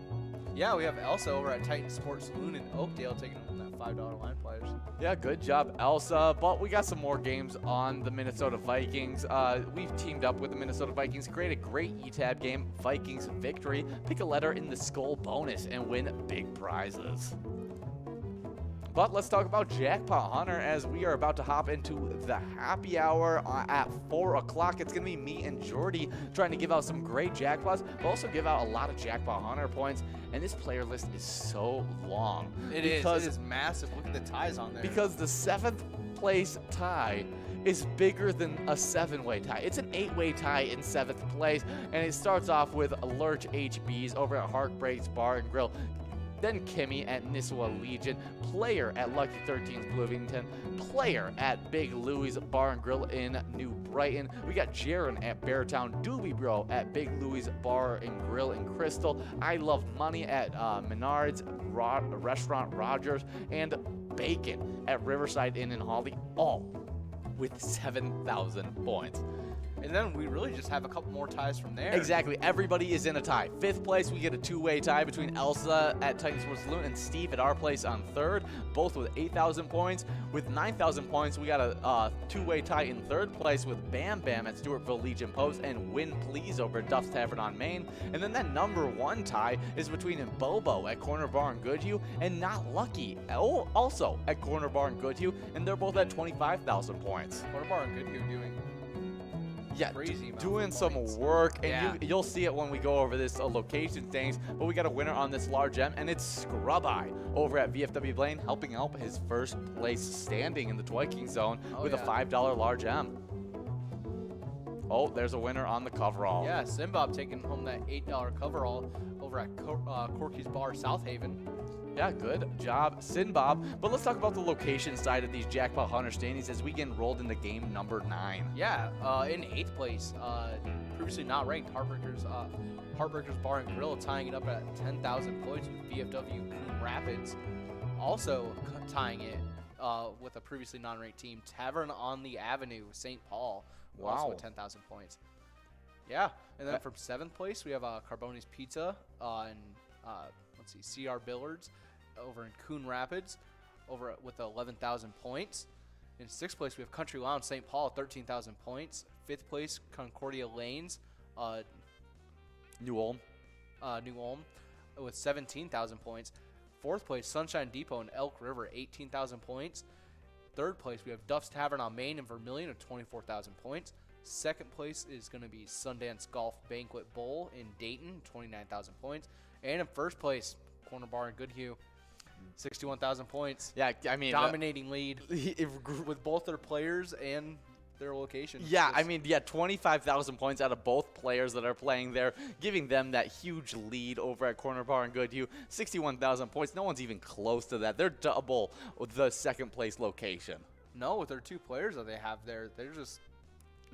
Yeah, we have Elsa over at Titan Sports Saloon in Oakdale taking home that $5 line prize. Yeah, good job, Elsa. But we got some more games on the Minnesota Vikings. We've teamed up with the Minnesota Vikings, create a great E-Tab game, Vikings victory. Pick a letter in the Skull bonus and win big prizes. But let's talk about Jackpot Hunter as we are about to hop into the happy hour at 4 o'clock. It's going to be me and Jordy trying to give out some great jackpots, but also give out a lot of Jackpot Hunter points. And this player list is so long. It is massive. Look at the ties on there. Because the 7th place tie is bigger than a 7-way tie. It's an 8-way tie in 7th place, and it starts off with Lurch HBs over at Heartbreaks Bar and Grill. Then Kimmy at Nisswa Legion, player at Lucky 13's Bloomington, player at Big Louie's Bar and Grill in New Brighton. We got Jaron at Beartown, Doobie Bro at Big Louie's Bar and Grill in Crystal, I Love Money at Menards Restaurant Rogers, and Bacon at Riverside Inn in Holly, all with 7,000 points. And then we really just have a couple more ties from there. Exactly. Everybody is in a tie. 5th place, we get a 2-way tie between Elsa at Titan Sports Saloon and Steve at our place on 3rd, both with 8,000 points. With 9,000 points, we got a 2-way tie in 3rd place with Bam Bam at Stewartville Legion Post and Win Please over at Duff's Tavern on Main. And then that number 1 tie is between Bobo at Corner Bar in Goodhue and Not Lucky, also at Corner Bar in Goodhue, and they're both at 25,000 points. Corner Bar in Goodhue doing crazy doing some points. work, and you'll see it when we go over this location things. But we got a winner on this large M, and it's Scrub Eye over at VFW Blaine, helping out his 1st place standing in the Twiking zone with a $5 large M. Oh, there's a winner on the coverall. Yeah, Simbob taking home that $8 coverall over at Corky's Bar, South Haven. Yeah, good job, Sinbob. But let's talk about the location side of these Jackpot Hunter standings as we get enrolled into game number 9. Yeah, in 8th place, previously not ranked, Heartbreakers Bar and Grill tying it up at 10,000 points with VFW Coon Rapids. Also tying it with a previously non-ranked team, Tavern on the Avenue, St. Paul, also with 10,000 points. Yeah, and then from 7th place, we have Carboni's Pizza and let's see, CR Billards over in Coon Rapids with 11,000 points. In 6th place, we have Country Lounge St. Paul, 13,000 points. 5th place, Concordia Lanes, New Ulm with 17,000 points. 4th place, Sunshine Depot in Elk River, 18,000 points. 3rd place, we have Duff's Tavern on Main in Vermilion at 24,000 points. 2nd place is going to be Sundance Golf Banquet Bowl in Dayton, 29,000 points. And in 1st place, Corner Bar in Goodhue, 61,000 points. Yeah, I mean, dominating lead with both their players and their location. Yeah, I mean, 25,000 points out of both players that are playing there, giving them that huge lead over at Corner Bar in Goodhue. 61,000 points. No one's even close to that. They're double the 2nd place location. No, with their 2 players that they have there, they're just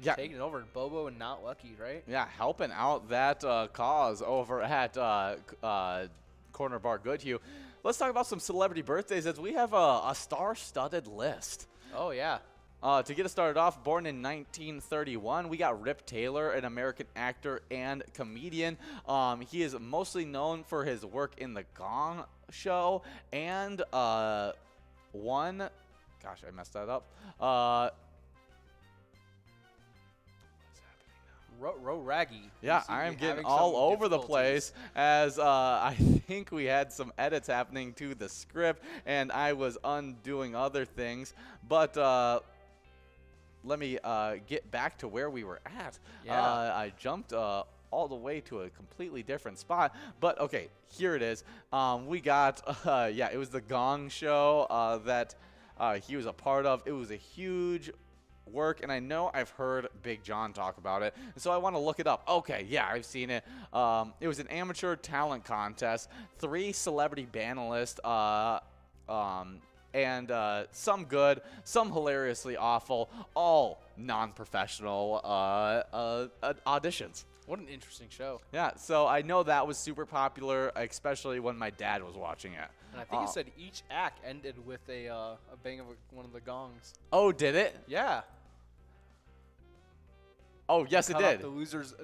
taking it over. Bobo and Not Lucky, right? Yeah, helping out that cause over at Corner Bar Goodhue. Let's talk about some celebrity birthdays as we have a star-studded list. Oh, yeah. To get us started off, born in 1931, we got Rip Taylor, an American actor and comedian. He is mostly known for his work in The Gong Show and gosh, I messed that up. Raggy. Yeah, I am getting all over the place as I think we had some edits happening to the script and I was undoing other things. But let me get back to where we were at. Yeah. I jumped all the way to a completely different spot. But okay, here it is. We got, it was the Gong Show that he was a part of. It was a huge work, and I know I've heard Big John talk about it, and so I want to look it up. Okay, yeah, I've seen it. It was an amateur talent contest, 3 celebrity panelists, and some good, some hilariously awful, all non-professional auditions. What an interesting show. Yeah, so I know that was super popular, especially when my dad was watching it. And I think it said each act ended with a bang of one of the gongs. Oh, did it? Yeah. Oh, yes, it Cut off did.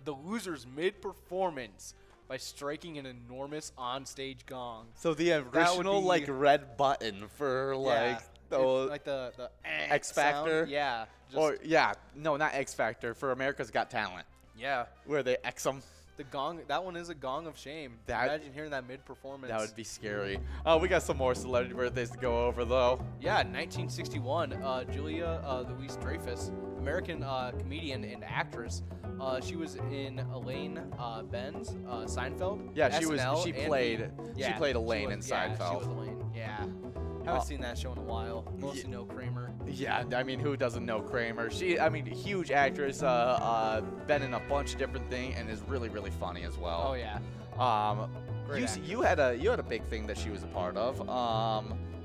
the losers mid-performance by striking an enormous on-stage gong. So the original be- like red button for like the X Factor. sound. Yeah. No, not X Factor, for America's Got Talent, Yeah. where they X them. The gong. That one is a gong of shame. Imagine hearing that mid-performance. That would be scary. We got some more celebrity birthdays to go over though. Yeah, 1961, Julia Louise Dreyfus, American comedian and actress. She was in Elaine Benz, Seinfeld. Yeah, SNL, she and played Elaine in Yeah, she Seinfeld. was Elaine. Yeah. Haven't seen that show in a while. Mostly know Kramer. Yeah, I mean, who doesn't know Kramer? Huge actress, been in a bunch of different things, and is really, really funny as well. Oh yeah. You had a big thing that she was a part of.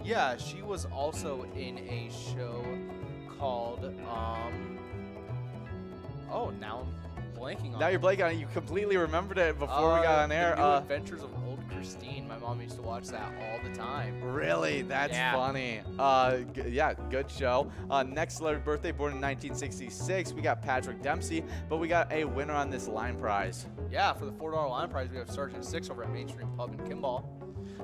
Yeah, she was also in a show called oh, now I'm blanking on Now it. you're blanking on it. You completely remembered it before we got on air. The New Adventures of Old Christine. My mom used to watch that all the time. Really? That's Yeah. funny. Yeah, good show. Next celebrity birthday, born in 1966, we got Patrick Dempsey, but we got a winner on this line prize. Yeah, for the $4 line prize, we have Sergeant 6 over at Mainstream Pub in Kimball.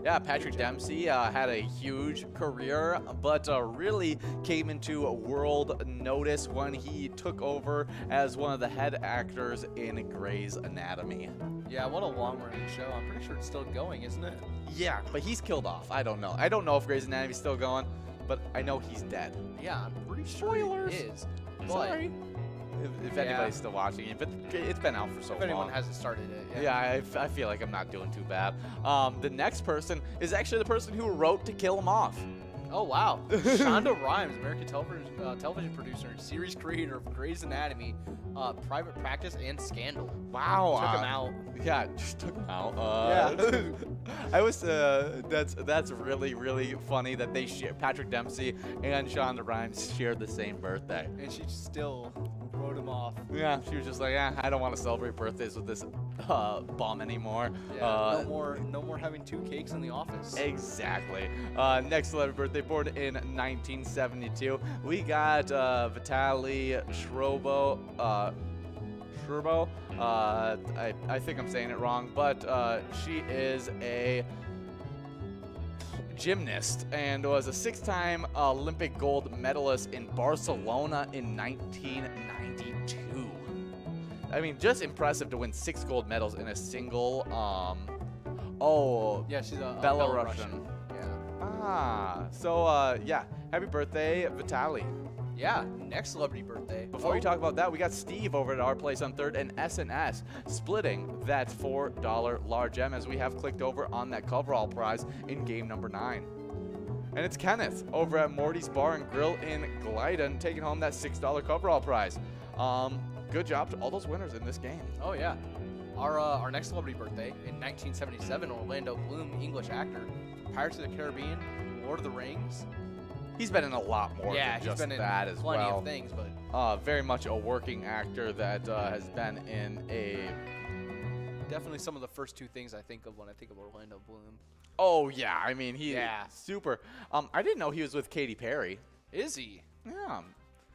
Yeah, Patrick Dempsey had a huge career, but really came into world notice when he took over as one of the head actors in Grey's Anatomy. Yeah, what a long-running show. I'm pretty sure it's still going, isn't it? Yeah, but he's killed off. I don't know. I don't know if Grey's Anatomy's still going, but I know he's dead. Yeah, I'm pretty sure Spoilers. it is. But Sorry. If anybody's still watching it, but it's been out for so long. if anyone hasn't started it, Yeah, I feel like I'm not doing too bad. The next person is actually the person who wrote To Kill Him Off. Oh, wow. Shonda Rhimes, American television producer and series creator of Grey's Anatomy, Private Practice, and Scandal. Wow. Took him out. Yeah, just took him out. Yeah. I was, that's really, really funny that they share, Patrick Dempsey and Shonda Rhimes shared the same birthday. And she still wrote him off. Yeah, she was just like, I don't want to celebrate birthdays with this bum anymore. Yeah, no more having 2 cakes in the office. Exactly. Next celebrity birthday, born in 1972, we got Vitaly Shrobo. I think I'm saying it wrong, but she is a gymnast and was a 6-time Olympic gold medalist in Barcelona in 1992. I mean, just impressive to win 6 gold medals in a single. Yeah, she's a Belarusian. Yeah. Yeah. Happy birthday, Vitaly. Yeah, next celebrity birthday. Before we talk about that, we got Steve over at Our Place on 3rd and SNS splitting that $4 large M as we have clicked over on that coverall prize in game number 9. And it's Kenneth over at Morty's Bar and Grill in Glyden taking home that $6 coverall prize. Good job to all those winners in this game. Oh, yeah. Our next celebrity birthday in 1977, Orlando Bloom, English actor, Pirates of the Caribbean, Lord of the Rings. He's been in a lot more Yeah, than he's just been in that as plenty well. of things, but Very much a working actor that has been in a... definitely some of the first 2 things I think of when I think of Orlando Bloom. Oh, yeah. I mean, he's Yeah. super. I didn't know he was with Katy Perry. Is he? Yeah.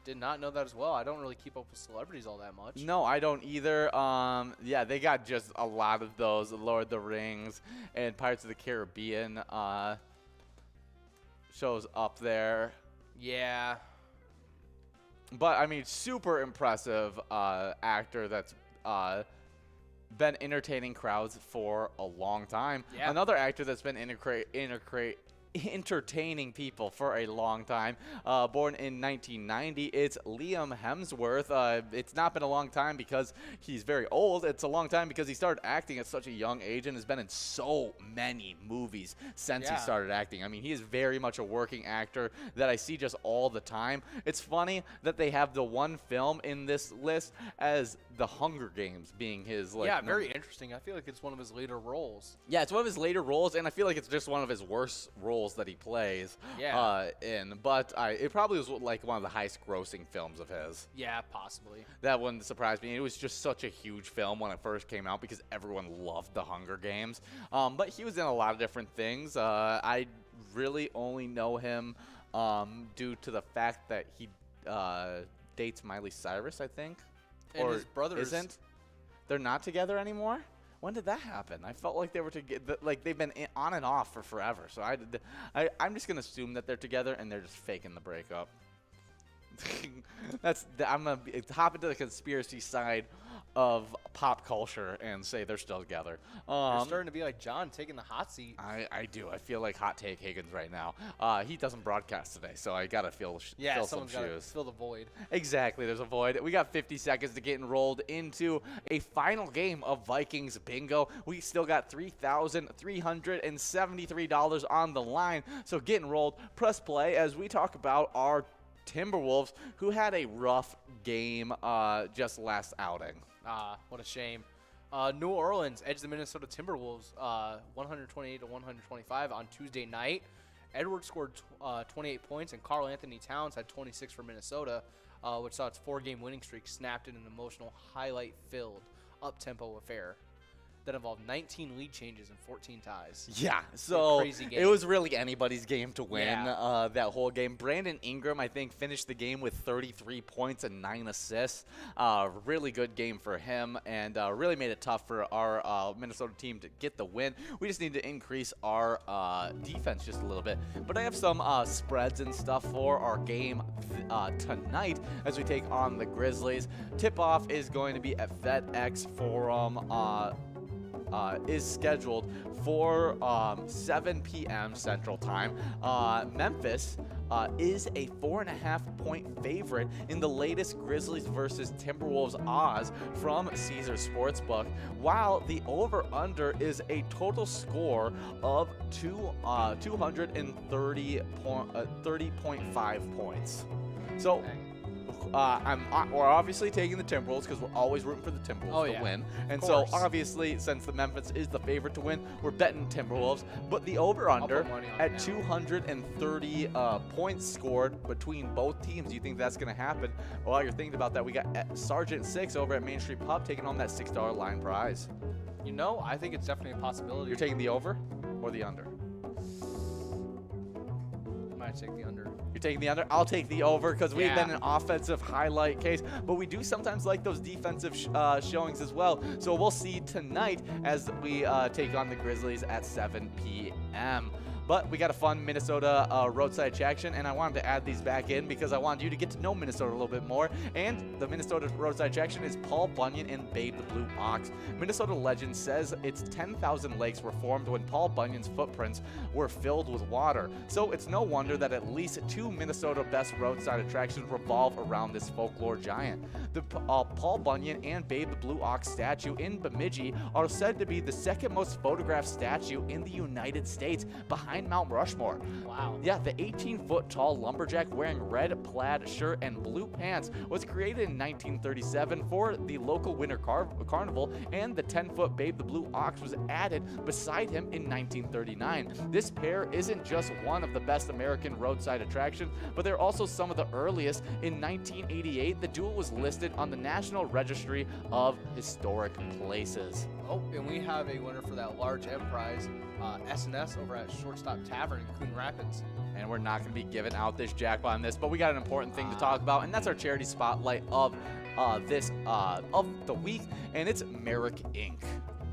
Did not know that as well. I don't really keep up with celebrities all that much. No, I don't either. Yeah, they got just a lot of those. Lord of the Rings and Pirates of the Caribbean shows up there. Yeah. But, I mean, super impressive actor that's been entertaining crowds for a long time. Yeah. Another actor that's been entertaining people for a long time. Born in 1990, it's Liam Hemsworth. It's not been a long time because he's very old. It's a long time because he started acting at such a young age and has been in so many movies since he started acting. I mean, he is very much a working actor that I see just all the time. It's funny that they have the one film in this list as The Hunger Games being his very interesting. I feel like it's one of his later roles. Yeah, it's one of his later roles, and I feel like it's just one of his worst roles that he plays in. But it probably was like one of the highest grossing films of his. Yeah, possibly. That wouldn't surprise me. It was just such a huge film when it first came out because everyone loved The Hunger Games. But he was in a lot of different things. I really only know him due to the fact that he dates Miley Cyrus, I think. And or his brother isn't. They're not together anymore? When did that happen? I felt like they were together, like they've been on and off for forever. So I'm just gonna assume that they're together and they're just faking the breakup. I'm gonna hop into the conspiracy side of pop culture and say they're still together. You're starting to be like John, taking the hot seat. I do. I feel like Hot Take Higgins right now. He doesn't broadcast today, so I gotta fill some shoes. Fill the void. Exactly. There's a void. We got 50 seconds to get enrolled into a final game of Vikings Bingo. We still got $3,373 on the line. So get enrolled. Press play as we talk about our Timberwolves, who had a rough game just last outing. What a shame. New Orleans edged the Minnesota Timberwolves 128-125 on Tuesday night. Edwards scored 28 points, and Karl Anthony Towns had 26 for Minnesota, which saw its 4-game winning streak snapped in an emotional, highlight-filled, up-tempo affair that involved 19 lead changes and 14 ties. Yeah, so crazy game. It was really anybody's game to win that whole game. Brandon Ingram, I think, finished the game with 33 points and 9 assists. Really good game for him, and really made it tough for our Minnesota team to get the win. We just need to increase our defense just a little bit. But I have some spreads and stuff for our game tonight as we take on the Grizzlies. Tip-off is going to be at FedEx Forum. Is scheduled for 7 p.m. Central Time. Memphis is a 4.5-point favorite in the latest Grizzlies versus Timberwolves odds from Caesars Sportsbook, while the over-under is a total score of 30.5 points. So we're obviously taking the Timberwolves because we're always rooting for the Timberwolves to win. And so obviously, since the Memphis is the favorite to win, we're betting Timberwolves. But the over-under at 230 points scored between both teams, do you think that's going to happen? While you're thinking about that, we got Sergeant 6 over at Main Street Pub taking home that $6 line prize. You know, I think it's definitely a possibility. You're taking the over or the under? I might take the under. You're taking the under? I'll take the over because we've been an offensive highlight case, but we do sometimes like those defensive showings as well. So we'll see tonight as we take on the Grizzlies at 7 p.m. But we got a fun Minnesota roadside attraction, and I wanted to add these back in because I wanted you to get to know Minnesota a little bit more. And the Minnesota roadside attraction is Paul Bunyan and Babe the Blue Ox. Minnesota legend says its 10,000 lakes were formed when Paul Bunyan's footprints were filled with water. So it's no wonder that at least 2 Minnesota best roadside attractions revolve around this folklore giant. The Paul Bunyan and Babe the Blue Ox statue in Bemidji are said to be the second most photographed statue in the United States, behind Mount Rushmore. Wow. Yeah, the 18-foot tall lumberjack wearing red plaid shirt and blue pants was created in 1937 for the local winter carnival, and the 10-foot Babe the Blue Ox was added beside him in 1939. This pair isn't just one of the best American roadside attractions, but they're also some of the earliest. In 1988, the duo was listed on the National Registry of Historic Places. Oh, and we have a winner for that large M prize, S&S over at Shortstop Tavern in Coon Rapids. And we're not going to be giving out this jackpot on this, but we got an important thing to talk about, and that's our charity spotlight of the week, and it's Merrick Inc.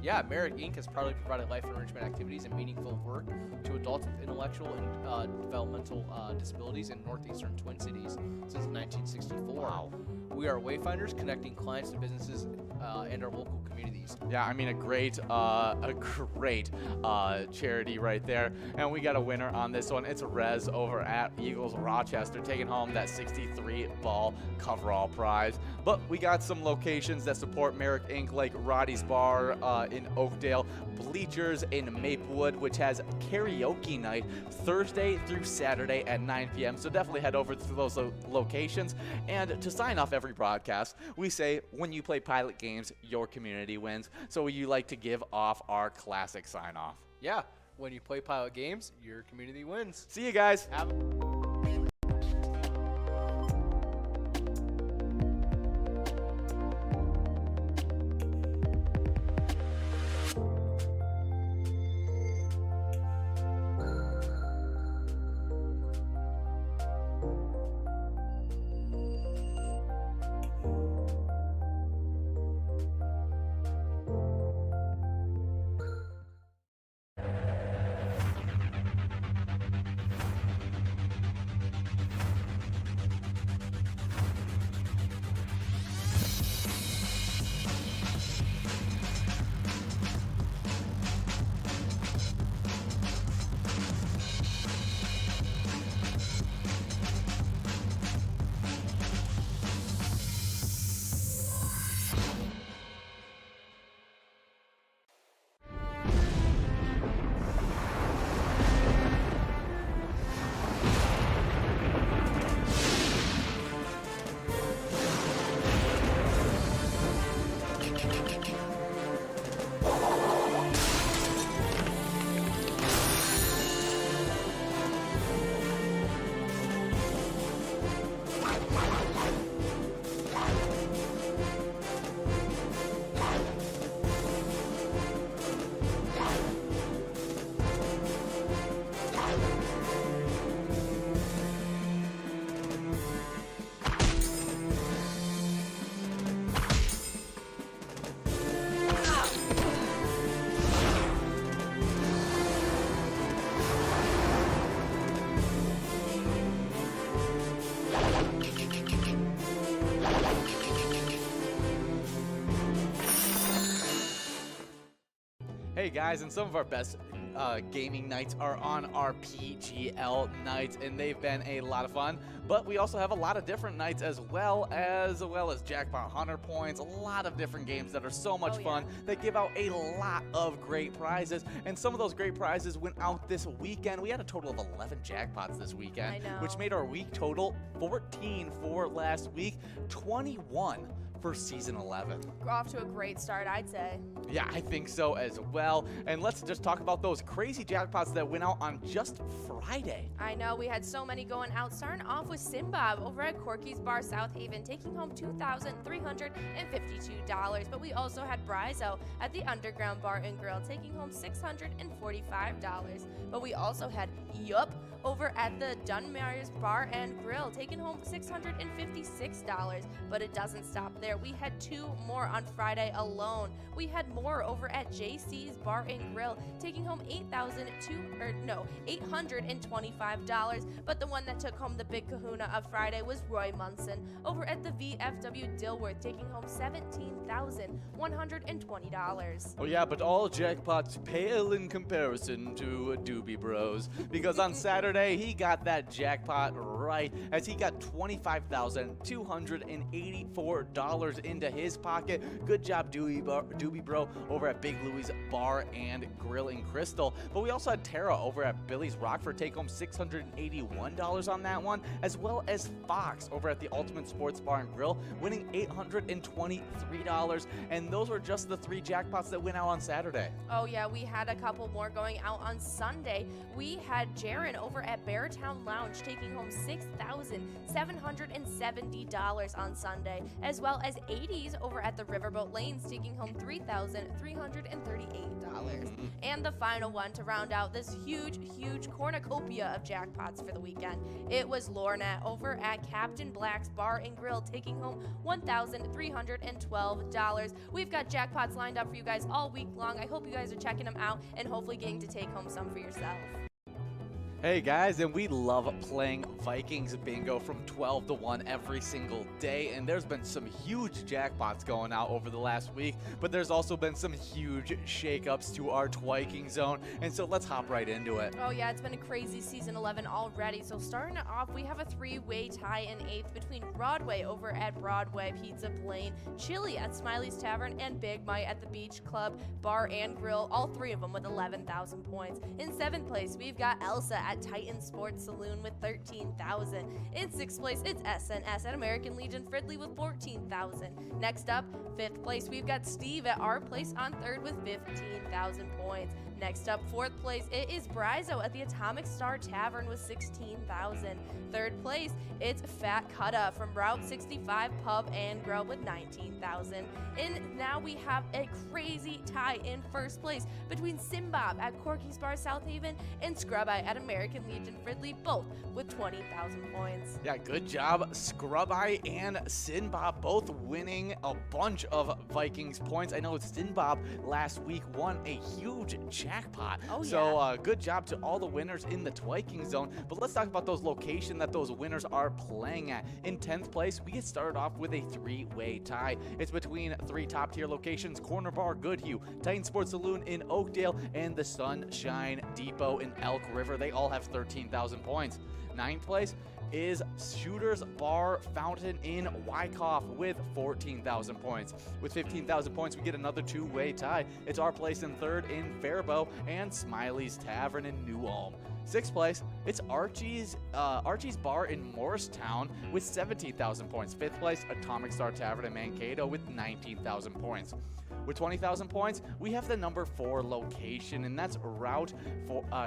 Yeah, Merrick Inc. has proudly provided life enrichment activities and meaningful work to adults with intellectual and developmental disabilities in northeastern Twin Cities since 1964. Wow. We are wayfinders connecting clients to businesses and our local communities. Yeah, I mean a great charity right there, and we got a winner on this one. It's Rez over at Eagles Rochester, taking home that 63-ball coverall prize. But we got some locations that support Merrick Inc., like Roddy's Bar in Oakdale, Bleachers in Maplewood, which has karaoke night Thursday through Saturday at 9 p.m. So definitely head over to those locations. And to sign off every broadcast, we say, when you play Pilot games, your community wins. So you like to give off our classic sign off. Yeah, when you play Pilot games, your community wins. See you guys. Hey guys, and some of our best gaming nights are on our PGL nights, and they've been a lot of fun. But we also have a lot of different nights as well as Jackpot Hunter points, a lot of different games that are so much fun that give out a lot of great prizes. And some of those great prizes went out this weekend. We had a total of 11 jackpots this weekend, I know. which made our week total 14 for last week, 21 for season 11. We're off to a great start, I'd say. Yeah, I think so as well. And let's just talk about those crazy jackpots that went out on just Friday. I know, we had so many going out, starting off with Simbob over at Corky's Bar South Haven, taking home $2,352. But we also had Brizo at the Underground Bar and Grill, taking home $645. But we also had Yup over at the Dunmary's Bar and Grill, taking home $656. But it doesn't stop there. We had two more on Friday alone. We had more over at JC's Bar and Grill, taking home $825. But the one that took home the big kahuna of Friday was Roy Munson over at the VFW Dilworth, taking home $17,120. Oh yeah, but all jackpots pale in comparison to Doobie Bros, because on Saturday he got that jackpot right, as he got $25,284 into his pocket. Good job, Doobie Bro over at Big Louie's Bar and Grill in Crystal. But we also had Tara over at Billy's Rockford take home $681 on that one, as well as Fox over at the Ultimate Sports Bar and Grill, winning $823. And those were just the three jackpots that went out on Saturday. Oh yeah, we had a couple more going out on Sunday. We had Jaron over at Beartown Lounge taking home $6 $6,770 on Sunday, as well as 80s over at the Riverboat Lanes, taking home $3,338. And the final one to round out this huge cornucopia of jackpots for the weekend, it was Lornat over at Captain Black's Bar and Grill, taking home $1,312. We've got jackpots lined up for you guys all week long. I hope you guys are checking them out and hopefully getting to take home some for yourself. Hey guys, and we love playing Vikings Bingo from 12 to 1 every single day, and there's been some huge jackpots going out over the last week, but there's also been some huge shakeups to our Twiking zone, and so let's hop right into it. Oh yeah, it's been a crazy season 11 already. So starting it off, we have a three-way tie in 8th between Broadway over at Broadway Pizza Plain, Chili at Smiley's Tavern, and Big Mite at the Beach Club Bar and Grill, all three of them with 11,000 points. In 7th place, we've got Elsa at Titan Sports Saloon with 13,000. In 6th place, it's SNS at American Legion Fridley with 14,000. Next up, 5th place, we've got Steve at Our Place on 3rd with 15,000 points. Next up, 4th place, it is Brizo at the Atomic Star Tavern with 16,000. 3rd place, it's Fat Cutta from Route 65 Pub and Grill with 19,000. And now we have a crazy tie in 1st place between Simbob at Corky's Bar South Haven and Scrub Eye at American Legion Fridley, both with 20,000 points. Yeah, good job, Scrub Eye and Sinbob both winning a bunch of Vikings points. I know Sinbob last week won a huge jackpot. Oh, yeah. So good job to all the winners in the Twiking zone. But let's talk about those locations that those winners are playing at. In 10th place, we get started off with a three-way tie. It's between three top-tier locations: Corner Bar Goodhue, Titan Sports Saloon in Oakdale, and the Sunshine Depot in Elk River. They all have 13,000 points. 9th place is Shooter's Bar Fountain in Wyckoff with 14,000 points. With 15,000 points, we get another two-way tie. It's Our Place in 3rd in Faribault and Smiley's Tavern in New Ulm. 6th place, it's Archie's Bar in Morristown with 17,000 points. 5th place, Atomic Star Tavern in Mankato with 19,000 points. With 20,000 points, we have the number 4 location, and that's Route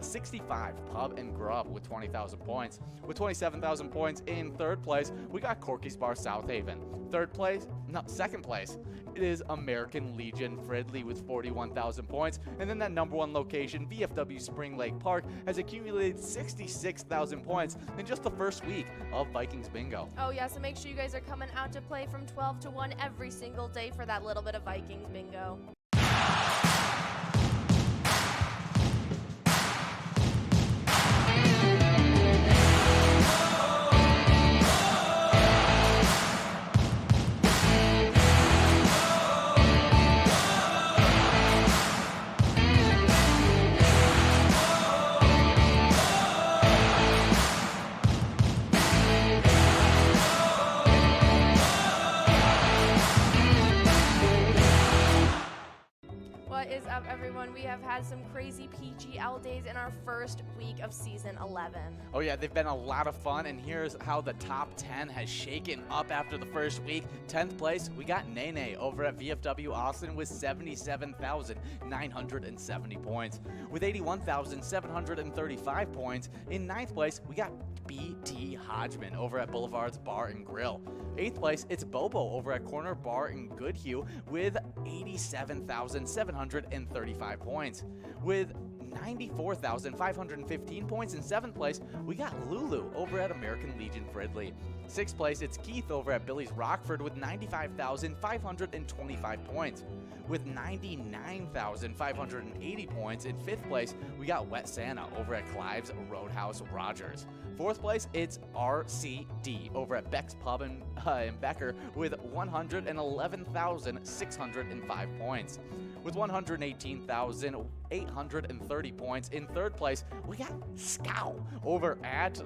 65 Pub and Grub with 20,000 points. With 27,000 points in 3rd place, we got Corky's Bar South Haven. 2nd place, it is American Legion Fridley with 41,000 points. And then that number 1 location, VFW Spring Lake Park, has accumulated 66,000 points in just the first week of Vikings Bingo. Oh yeah, so make sure you guys are coming out to play from 12 to 1 every single day for that little bit of Vikings Bingo. What is up, everyone? We have had some crazy PGL days in our first week of season 11. Oh yeah, they've been a lot of fun, and here's how the top 10 has shaken up after the first week. 10th place, we got Nene over at VFW Austin with 77,970 points. With 81,735 points, in 9th place, we got BT Hodgman over at Boulevard's Bar and Grill. 8th place, it's Bobo over at Corner Bar in Goodhue with 87,735 points. With 94,515 points in 7th place, we got Lulu over at American Legion Fridley. 6th place, it's Keith over at Billy's Rockford with 95,525 points. With 99,580 points in 5th place, we got Wet Santa over at Clive's Roadhouse Rogers. 4th place, it's RCD over at Beck's Pub in Becker with 111,605 points. With 118,830 points in 3rd place, we got Scow over at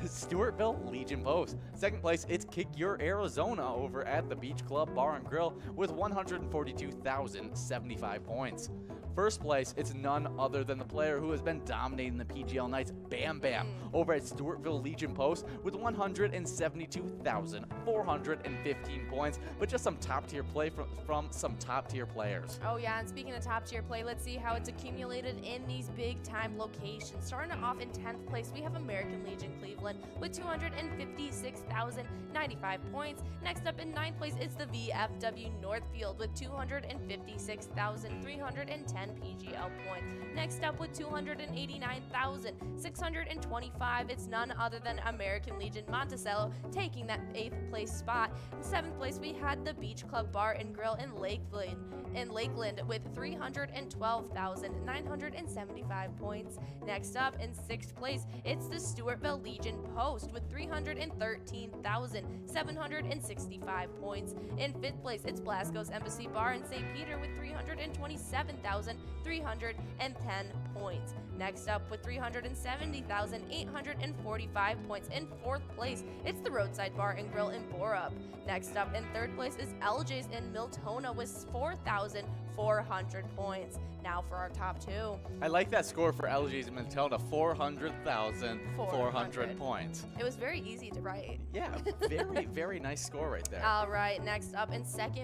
Stewartville Legion Post. 2nd place, it's Kick Your Arizona over at the Beach Club Bar and Grill with 142,075 points. First place, it's none other than the player who has been dominating the PGL Knights, Bam Bam, over at Stewartville Legion Post with 172,415 points, but just some top-tier play from some top-tier players. Oh yeah, and speaking of top-tier play, let's see how it's accumulated in these big-time locations. Starting off in 10th place, we have American Legion Cleveland with 256,095 points. Next up in 9th place, it's the VFW Northfield with 256,310 PGL points. Next up with 289,625, it's none other than American Legion Monticello taking that 8th place spot. In 7th place, we had the Beach Club Bar and Grill in Lakeland with 312,975 points. Next up in 6th place, it's the Stewartville Legion Post with 313,765 points. In 5th place, it's Blasco's Embassy Bar in St. Peter with 327,310 points. Next up with 370,845 points. In 4th place, it's the Roadside Bar and Grill in Borup. Next up in 3rd place is LJ's in Miltona with 4,400 points. Now for our top 2. I like that score for LG's in Miltona, 400,400 points. It was very easy to write. Yeah, very, very nice score right there. All right, next up in 2nd